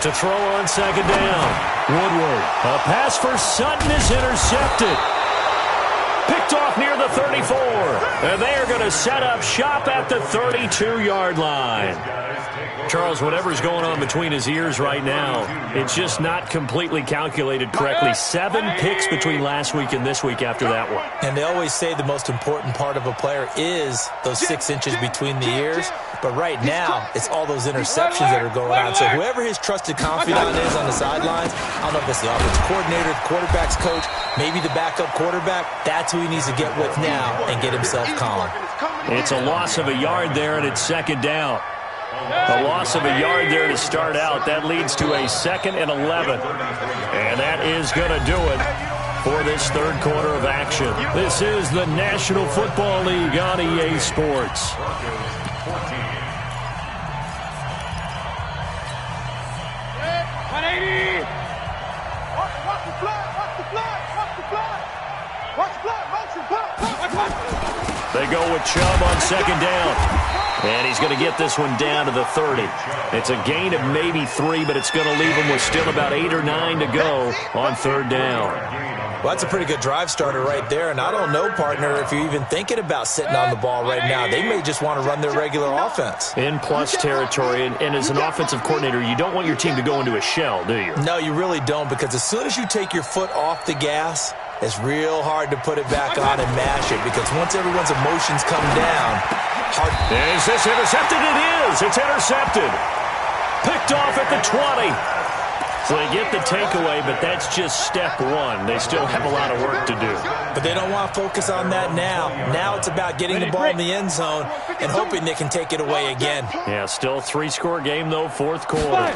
To throw on 2nd down. Woodward. A pass for Sutton is intercepted. Picked off near the 34. And they are going to set up shop at the 32-yard line. Charles, whatever's going on between his ears right now, it's just not completely calculated correctly. 7 picks between last week and this week after that one. And they always say the most important part of a player is those 6 inches between the ears. But right now, it's all those interceptions that are going on. So whoever his trusted confidant is on the sidelines, I don't know if it's the offensive coordinator, the quarterback's coach, maybe the backup quarterback, that's who he needs to get with now and get himself calm. It's a loss of a yard there, and it's 2nd down. A loss of a yard there to start out. That leads to a 2nd and 11. And that is going to do it for this 3rd quarter of action. This is the National Football League on EA Sports. They go with Chubb on 2nd down. And he's going to get this one down to the 30. It's a gain of maybe 3, but it's going to leave him with still about 8 or 9 to go on 3rd down. Well, that's a pretty good drive starter right there. And I don't know, partner, if you're even thinking about sitting on the ball right now. They may just want to run their regular offense. In plus territory. And as an offensive coordinator, you don't want your team to go into a shell, do you? No, you really don't, because as soon as you take your foot off the gas, it's real hard to put it back on and mash it, because once everyone's emotions come down, hard. Is this intercepted? It is. It's intercepted. Picked off at the 20. So they get the takeaway, but that's just step 1. They still have a lot of work to do. But they don't want to focus on that now. Now it's about getting the ball in the end zone and hoping they can take it away again. Yeah, still a 3-score game, though, 4th quarter.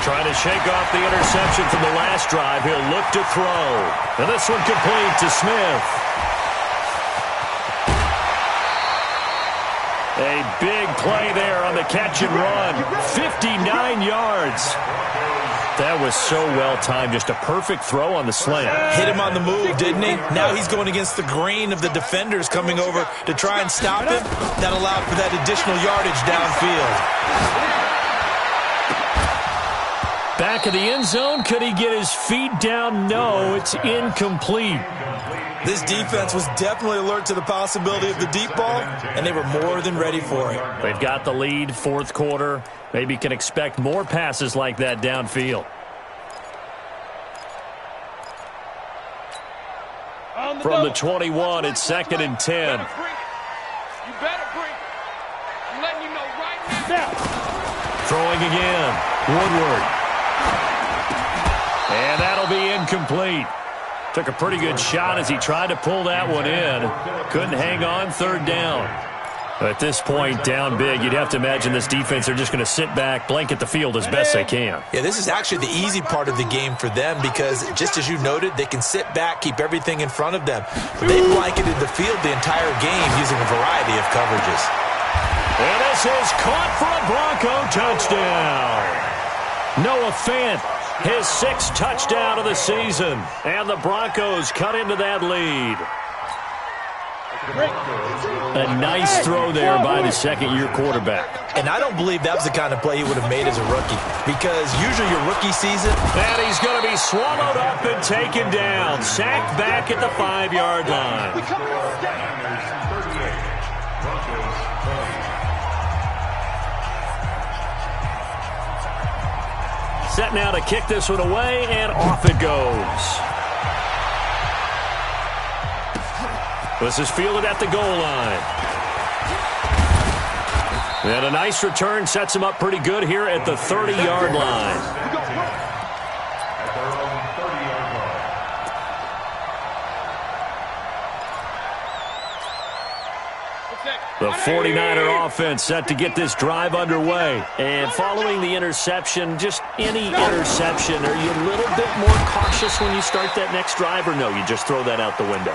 Trying to shake off the interception from the last drive. He'll look to throw. And this one complete to Smith. A big play there on the catch and run. 59 yards. That was so well-timed. Just a perfect throw on the slant. Hit him on the move, didn't he? Now he's going against the grain of the defenders coming over to try and stop him. That allowed for that additional yardage downfield. Back of the end zone. Could he get his feet down? No, it's incomplete. This defense was definitely alert to the possibility of the deep ball, and they were more than ready for it. They've got the lead, fourth quarter. Maybe can expect more passes like that downfield. From the 21, it's 2nd and 10. You better break. I'm letting you know right now. Throwing again. Woodward. And that'll be incomplete. Took a pretty good shot as he tried to pull that one in. Couldn't hang on, 3rd down. At this point, down big, you'd have to imagine this defense, they're just going to sit back, blanket the field as best they can. Yeah, this is actually the easy part of the game for them because, just as you noted, they can sit back, keep everything in front of them. But they blanketed the field the entire game using a variety of coverages. And this is caught for a Bronco touchdown. Noah Fant, his 6th touchdown of the season. And the Broncos cut into that lead. A nice throw there by the second-year quarterback. And I don't believe that was the kind of play he would have made as a rookie. Because usually your rookie season... And he's going to be swallowed up and taken down. Sacked back at the 5-yard line. Set now to kick this one away, and off it goes. This is fielded at the goal line. And a nice return sets him up pretty good here at the 30-yard line. At their own 30-yard line. The 49er offense set to get this drive underway. And following the interception, just any interception, are you a little bit more cautious when you start that next drive, or no, you just throw that out the window?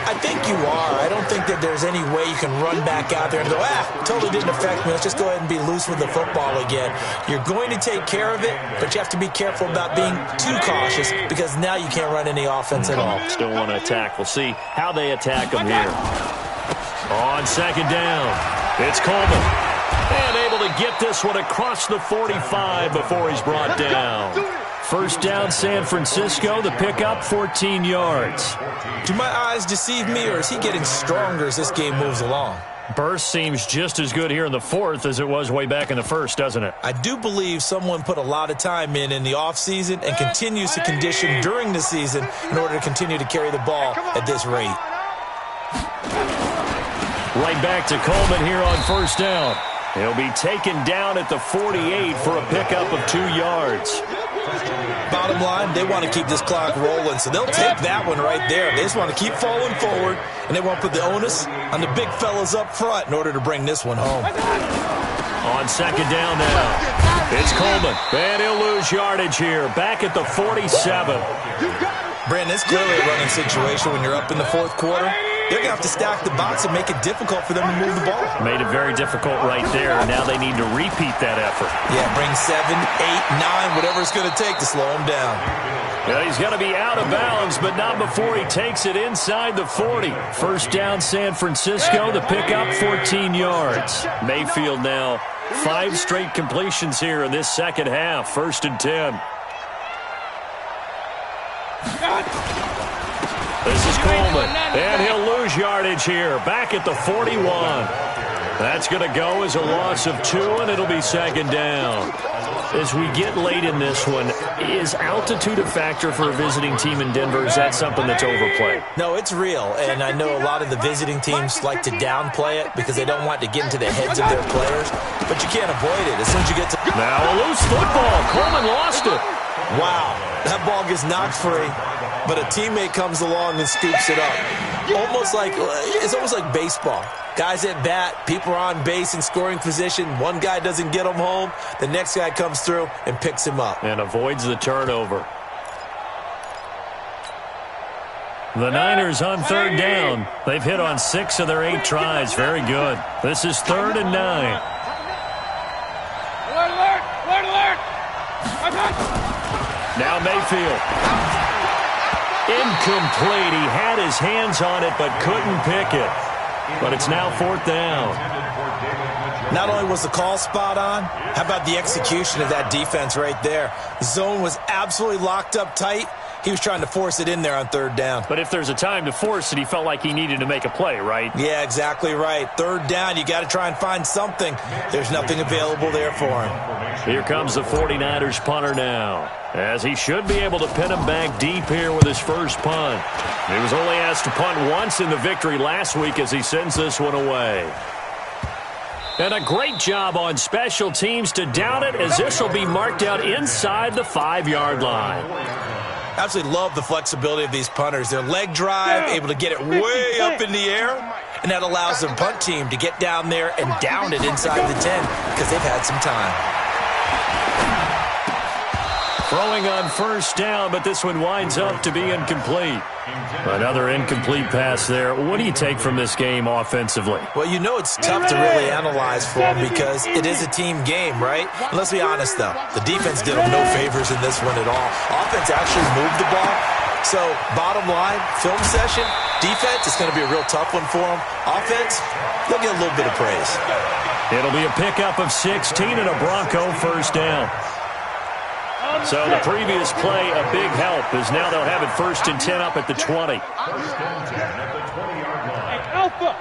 I think you are. I don't think that there's any way you can run back out there and go, totally didn't affect me. Let's just go ahead and be loose with the football again. You're going to take care of it, but you have to be careful about being too cautious because now you can't run any offense at all. Still want to attack. We'll see how they attack them here. On 2nd down, it's Coleman. And able to get this one across the 45 before he's brought down. 1st down, San Francisco. The pickup, 14 yards. Do my eyes deceive me, or is he getting stronger as this game moves along? Burst seems just as good here in the 4th as it was way back in the 1st, doesn't it? I do believe someone put a lot of time in the offseason and continues to condition during the season in order to continue to carry the ball at this rate. Right back to Coleman here on 1st down. He'll be taken down at the 48 for a pickup of 2 yards. Bottom line, they want to keep this clock rolling, so they'll take that one right there. They just want to keep falling forward, and they want to put the onus on the big fellas up front in order to bring this one home. On 2nd down now, it's Coleman, and he'll lose yardage here, back at the 47. Brandon, it's clearly a running situation when you're up in the 4th quarter. They're going to have to stack the box and make it difficult for them to move the ball. Made it very difficult right there. Now they need to repeat that effort. Yeah, bring 7, 8, 9, whatever it's going to take to slow him down. Well, he's going to be out of bounds, but not before he takes it inside the 40. 1st down, San Francisco. The pickup, 14 yards. Mayfield now 5 straight completions here in this second half. 1st and 10. This is Coleman, and he'll lose yardage here, back at the 41. That's going to go as a loss of 2, and it'll be 2nd down. As we get late in this one, is altitude a factor for a visiting team in Denver? Is that something that's overplayed? No, it's real, and I know a lot of the visiting teams like to downplay it because they don't want to get into the heads of their players, but you can't avoid it as soon as you get to... Now a loose football. Coleman lost it. Wow, that ball gets knocked free, but a teammate comes along and scoops it up. It's almost like baseball. Guys at bat, people are on base in scoring position. One guy doesn't get him home. The next guy comes through and picks him up. And avoids the turnover. The Niners on third down. They've hit on 6 of their 8 tries. Very good. This is 3rd and 9. Alert! Alert! Alert! Now Mayfield. Incomplete. He had his hands on it but couldn't pick it. But it's now 4th down. Not only was the call spot on, how about the execution of that defense right there? The zone was absolutely locked up tight. He was trying to force it in there on 3rd down. But if there's a time to force it, he felt like he needed to make a play, right? Yeah, exactly right. 3rd down, you got to try and find something. There's nothing available there for him. Here comes the 49ers punter now, as he should be able to pin him back deep here with his first punt. He was only asked to punt once in the victory last week as he sends this one away. And a great job on special teams to down it, as this will be marked out inside the 5-yard line. Absolutely love the flexibility of these punters. Their leg drive, able to get it way up in the air, and that allows the punt team to get down there and down it inside the 10 because they've had some time. Throwing on first down, but this one winds up to be incomplete. Another incomplete pass there. What do you take from this game offensively? Well, you know it's tough to really analyze for them because it is a team game, right? Let's be honest, though. The defense did them no favors in this one at all. Offense actually moved the ball. So, bottom line, film session, defense, it's going to be a real tough one for them. Offense, they'll get a little bit of praise. It'll be a pickup of 16 and a Bronco first down. So the previous play, a big help, as now they'll have it 1st and 10 up at the 20. Alpha!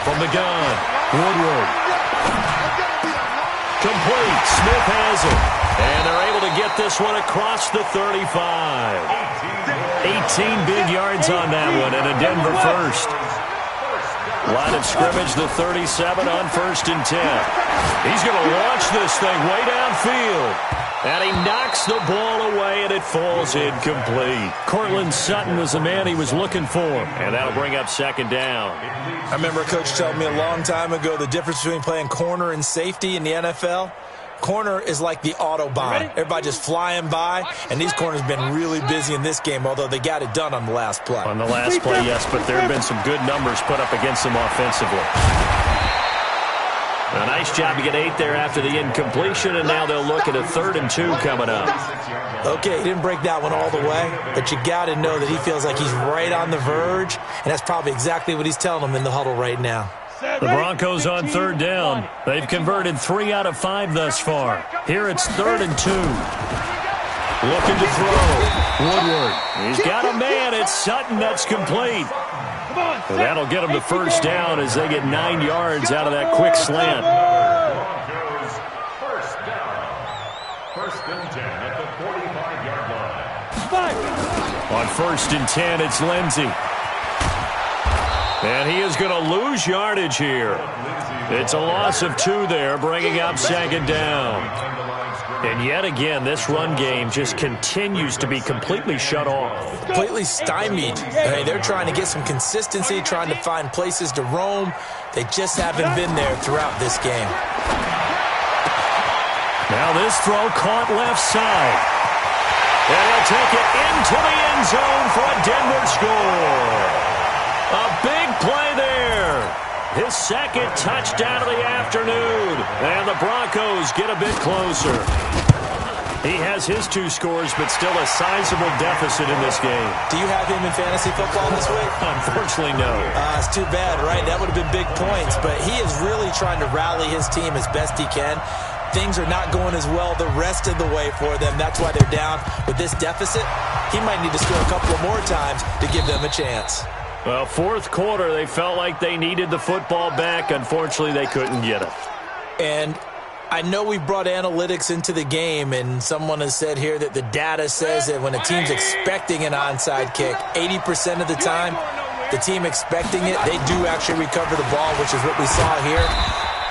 From the gun, Woodward. Complete. Smith has it. And they're able to get this one across the 35. 18 big yards on that one, and a Denver first. Line of scrimmage, the 37 on 1st and 10. He's going to launch this thing way downfield. And he knocks the ball away, and it falls incomplete. Cortland Sutton was the man he was looking for. And that'll bring up 2nd down. I remember a coach told me a long time ago the difference between playing corner and safety in the NFL. Corner is like the Autobahn. Everybody just flying by, and these corners have been really busy in this game, although they got it done on the last play. On the last play, yes, but there have been some good numbers put up against them offensively. A nice job to get 8 there after the incompletion, and now they'll look at a 3rd and 2 coming up. Okay, he didn't break that one all the way, but you got to know that he feels like he's right on the verge, and that's probably exactly what he's telling them in the huddle right now. The Broncos on 3rd down. They've converted 3 out of 5 thus far. Here it's 3rd and 2. Looking to throw. Woodward. He's got a man. It's Sutton. That's complete. So that'll get them to first down as they get 9 yards out of that quick slant. Broncos first down. 1st and 10 at the 45-yard line. On 1st and 10, it's Lindsey. And he is going to lose yardage here. It's a loss of 2 there, bringing up 2nd down. And yet again, this run game just continues to be completely shut off. Completely stymied. I mean, they're trying to get some consistency, trying to find places to roam. They just haven't been there throughout this game. Now this throw caught left side. And he'll take it into the end zone for a Denver score. A big play there. His 2nd touchdown of the afternoon. And the Broncos get a bit closer. He has his 2 scores, but still a sizable deficit in this game. Do you have him in fantasy football this week? Unfortunately, no. It's too bad, right? That would have been big points. But he is really trying to rally his team as best he can. Things are not going as well the rest of the way for them. That's why they're down. With this deficit, he might need to score a couple of more times to give them a chance. Well, 4th quarter, they felt like they needed the football back. Unfortunately, they couldn't get it. And I know we brought analytics into the game, and someone has said here that the data says that when a team's expecting an onside kick, 80% of the time, the team expecting it, they do actually recover the ball, which is what we saw here.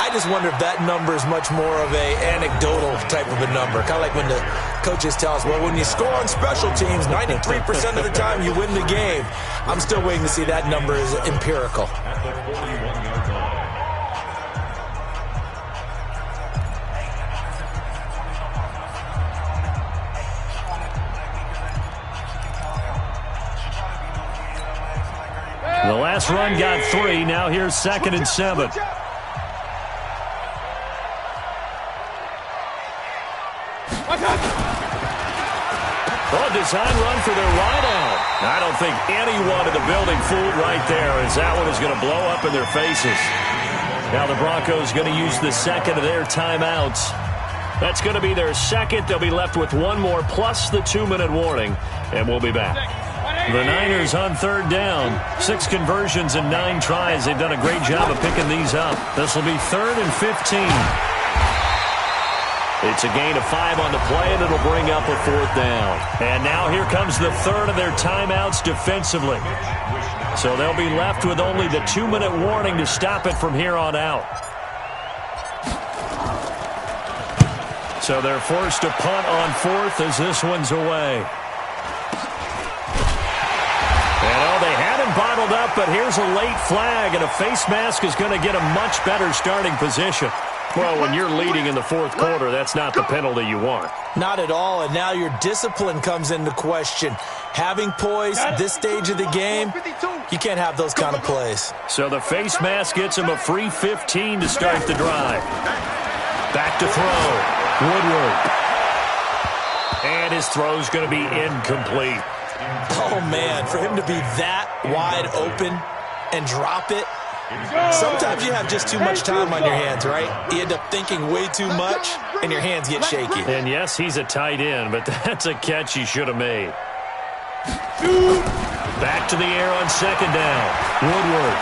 I just wonder if that number is much more of a anecdotal type of a number. Kind of like when the coaches tell us, well, when you score on special teams, 93% of the time you win the game. I'm still waiting to see that number is empirical. last run got 3. Now here's 2nd and 7. Well, design run for their wideout. I don't think anyone in the building fooled right there, as that one is going to blow up in their faces. Now the Broncos going to use the second of their timeouts. That's going to be their second. They'll be left with one more plus the 2-minute warning, and we'll be back. The Niners on 3rd down. 6 conversions and 9 tries. They've done a great job of picking these up. This will be 3rd and 15. It's a gain of 5 on the play, and it'll bring up a 4th down. And now here comes the 3rd of their timeouts defensively. So they'll be left with only the 2-minute warning to stop it from here on out. So they're forced to punt on 4th as this one's away. And they had him bottled up, but here's a late flag, and a face mask is going to get a much better starting position. Well, when you're leading in the 4th quarter, that's not the penalty you want. Not at all, and now your discipline comes into question. Having poise at this stage of the game, you can't have those kind of plays. So the face mask gets him a free 15 to start the drive. Back to throw. Woodward. And his throw's going to be incomplete. Oh, man, for him to be that wide open and drop it. Sometimes you have just too much time on your hands, right? You end up thinking way too much, and your hands get shaky. And yes, he's a tight end, but that's a catch he should have made. Back to the air on 2nd down. Woodward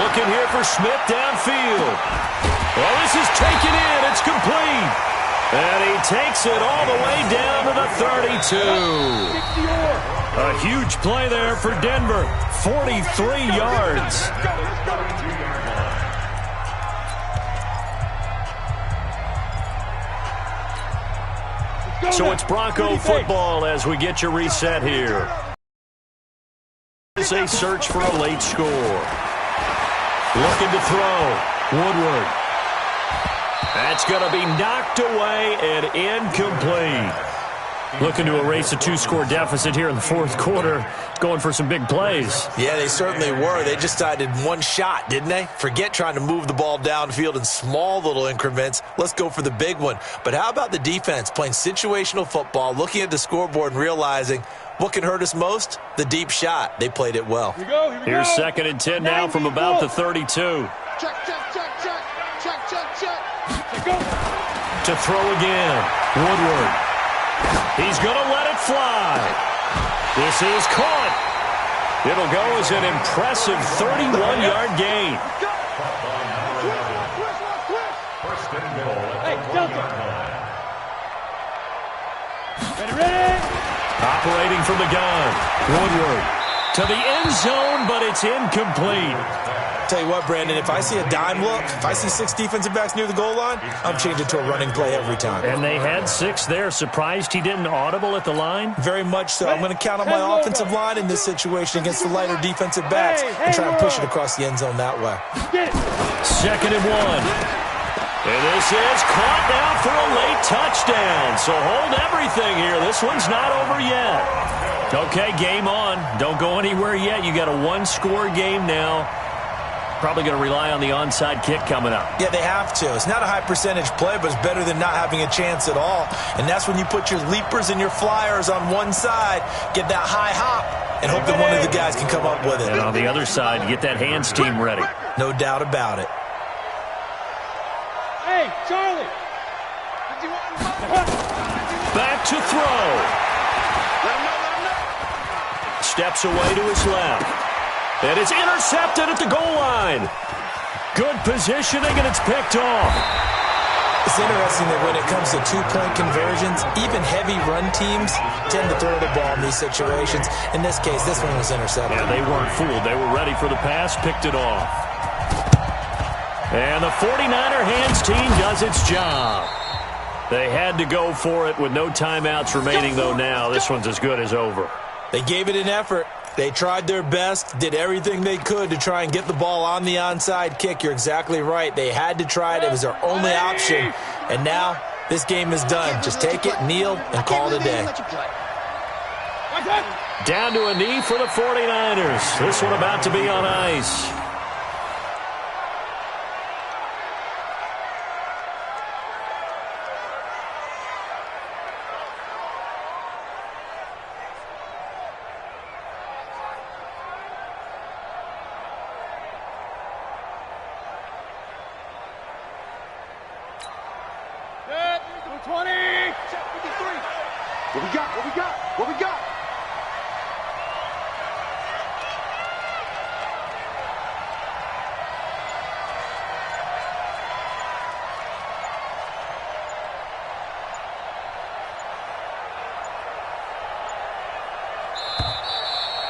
looking here for Smith downfield. Well, this is taken in. It's complete. And he takes it all the way down to the 32. A huge play there for Denver. 43 yards. So it's Bronco football as we get you reset here. It's a search for a late score. Looking to throw. Woodward. That's going to be knocked away and incomplete. Looking to erase a 2-score deficit here in the 4th quarter. Going for some big plays. Yeah, they certainly were. They just decided one shot, didn't they? Forget trying to move the ball downfield in small little increments. Let's go for the big one. But how about the defense playing situational football, looking at the scoreboard and realizing what can hurt us most? The deep shot. They played it well. Here we go. Here's 2nd and 10 now from about the 32. Check, check, check, check. Check, check, check. To throw again. Woodward. He's going to let it fly. This is caught. It'll go as an impressive 31-yard gain. First and goal. Hey, Delta. Ready. Operating from the gun. Woodward to the end zone, but it's incomplete. Tell you what, Brandon, if I see a dime look, if I see 6 defensive backs near the goal line, I'm changing to a running play every time. And they had 6 there. Surprised he didn't audible at the line? Very much so. I'm going to count on my offensive line in this situation against the lighter defensive backs and try and push it across the end zone that way. 2nd and 1. And this is caught now for a late touchdown. So hold everything here. This one's not over yet. Okay, game on. Don't go anywhere yet. You got a 1-score game now. Probably going to rely on the onside kick coming up. Yeah, they have to. It's not a high percentage play, but it's better than not having a chance at all. And that's when you put your leapers and your flyers on one side, get that high hop, and hope that one of the guys can come up with it. And on the other side, get that hands team ready. No doubt about it. Hey, Charlie. Back to throw. Steps away to his left. And it's intercepted at the goal line. Good positioning, and it's picked off. It's interesting that when it comes to 2-point conversions, even heavy run teams tend to throw the ball in these situations. In this case, this one was intercepted. Yeah, they weren't fooled. They were ready for the pass, picked it off. And the 49er hands team does its job. They had to go for it with no timeouts remaining, though, now. This one's as good as over. They gave it an effort. They tried their best, did everything they could to try and get the ball on the onside kick. You're exactly right. They had to try it. It was their only option. And now this game is done. Just take it, kneel, and call it a day. Down to a knee for the 49ers. This one about to be on ice. What we got?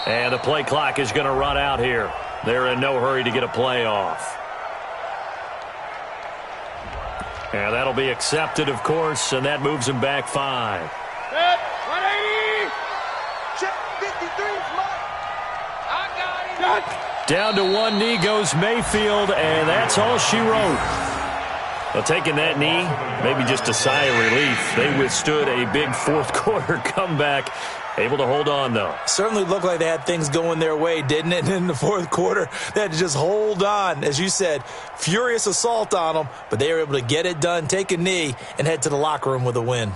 And the play clock is going to run out here. They're in no hurry to get a play off. And that'll be accepted, of course, and that moves him back 5. Set, 180. Check 53, I got it. Down to one knee goes Mayfield, and that's all she wrote. Well, taking that knee, maybe just a sigh of relief. They withstood a big fourth quarter comeback. Able to hold on, though. Certainly looked like they had things going their way, didn't it? And in the fourth quarter, they had to just hold on. As you said, furious assault on them, but they were able to get it done, take a knee, and head to the locker room with a win.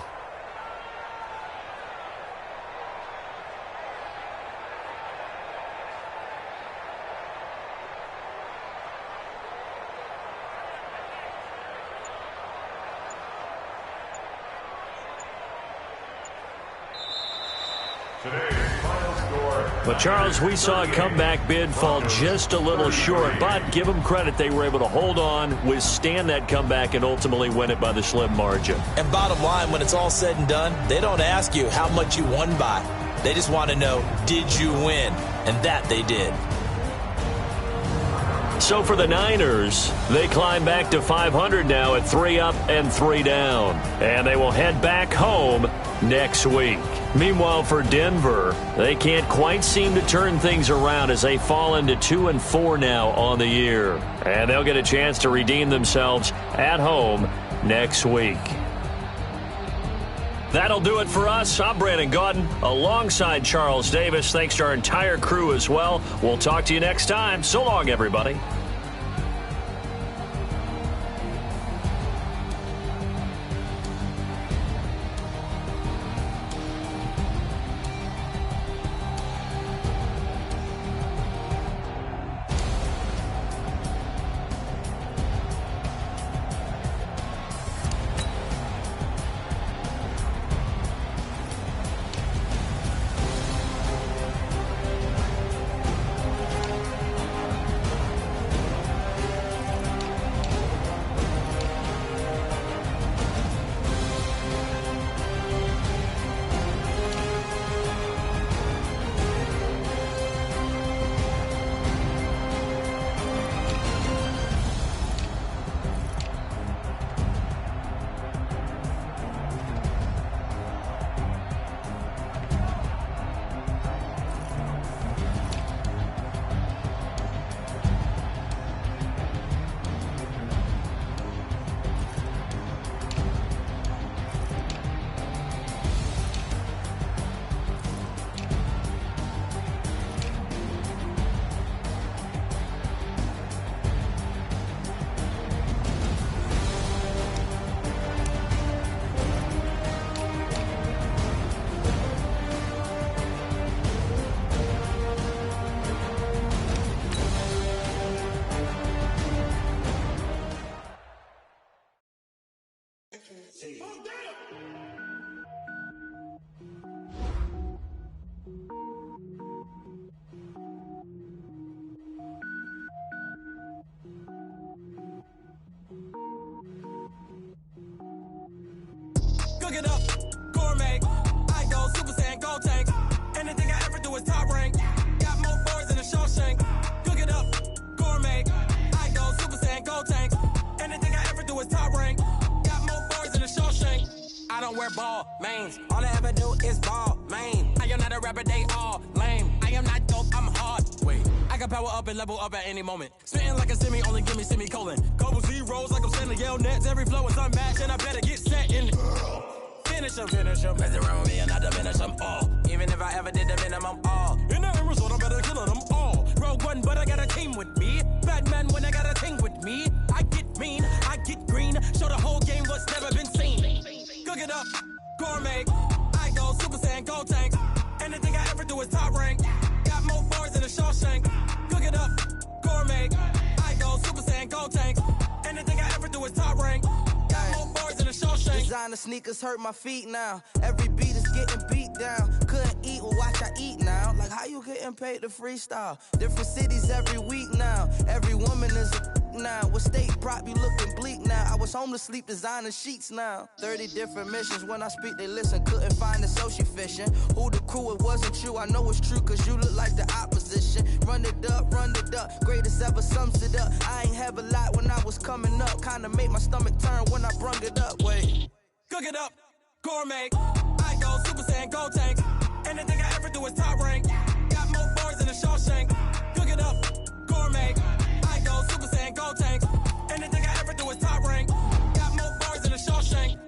But, Charles, we saw a comeback bid fall just a little short, but give them credit. They were able to hold on, withstand that comeback, and ultimately win it by the slim margin. And bottom line, when it's all said and done, they don't ask you how much you won by. They just want to know, did you win? And that they did. So for the Niners, they climb back to 500 now at 3 up and 3 down. And they will head back home next week. Meanwhile, for Denver, they can't quite seem to turn things around as they fall into 2-4 now on the year. And they'll get a chance to redeem themselves at home next week. That'll do it for us. I'm Brandon Gaudin alongside Charles Davis. Thanks to our entire crew as well. We'll talk to you next time. So long, everybody. Cook it up, gourmet. I go Super Saiyan, go tank. Anything I ever do is top rank. Got more boards than a Shawshank. Cook it up, gourmet. I go Super Saiyan, go tank. Anything I ever do is top rank. Got more boards than a Shawshank. I don't wear ball mains. All I ever do is ball main. I am not a rapper, they all lame. I am not dope, I'm hard. Wait, I can power up and level up at any moment. Spitting like a semi, only give me semicolon. Couple zeros like I'm sending yell nets. Every flow is unmatched, and I better get set in. finish them. Mess around with me and I diminish them all. Even if I ever did the minimum, all. In the Arizona, better kill them all. Rogue One, but I got a team with me. Batman when I got a team with me. I get mean, I get green. Show the whole game what's never been seen. Cook it up, gourmet. I go Super Saiyan, gold tank. Anything I ever do is top rank. Got more bars than a Shawshank. Cook it up, gourmet. I go Super Saiyan, gold tank. Anything I ever do is top rank. Got more bars than a Shawshank. Designer sneakers hurt my feet now. Every beat is getting beat down. Couldn't eat, well watch I eat now. Like how you getting paid to freestyle? Different cities every week now. Every woman is a now. What state prop you looking bleak now? I was home to sleep designer sheets now. 30 different missions. When I speak they listen. Couldn't find the social fishing. Who the crew, it wasn't you. I know it's true cause you look like the opposition. Run it up. Greatest ever sums it up. I ain't have a lot when I was coming up. Kinda made my stomach turn when I brung it up. Wait. Cook it up, gourmet. I go Super Saiyan, gold tank. Anything I ever do is top rank. Got more bars than a Shawshank. Cook it up, gourmet. I go Super Saiyan, gold tank. Anything I ever do is top rank. Got more bars than a Shawshank.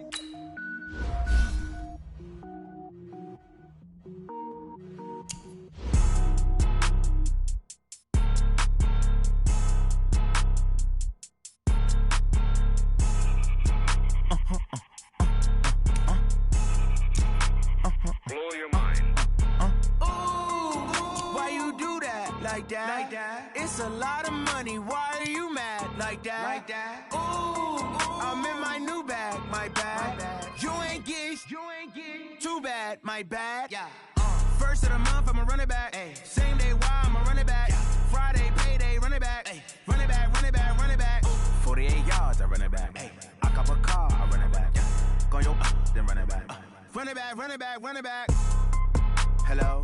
Blow your mind. Why you do that? Like that? It's a lot of money. Why are you mad? Like that? Ooh, I'm in my new bag. My bad. You ain't get too bad. My bad. Yeah. First of the month, I'ma run it back. Ay. Same day, why I'ma run it back. Yeah. Friday, payday, run it back. Ay. Run it back. 48 yards, I run it back. Ay. I cop a car, I run it back. Yeah. Go your then run it back. Run it back. Hello.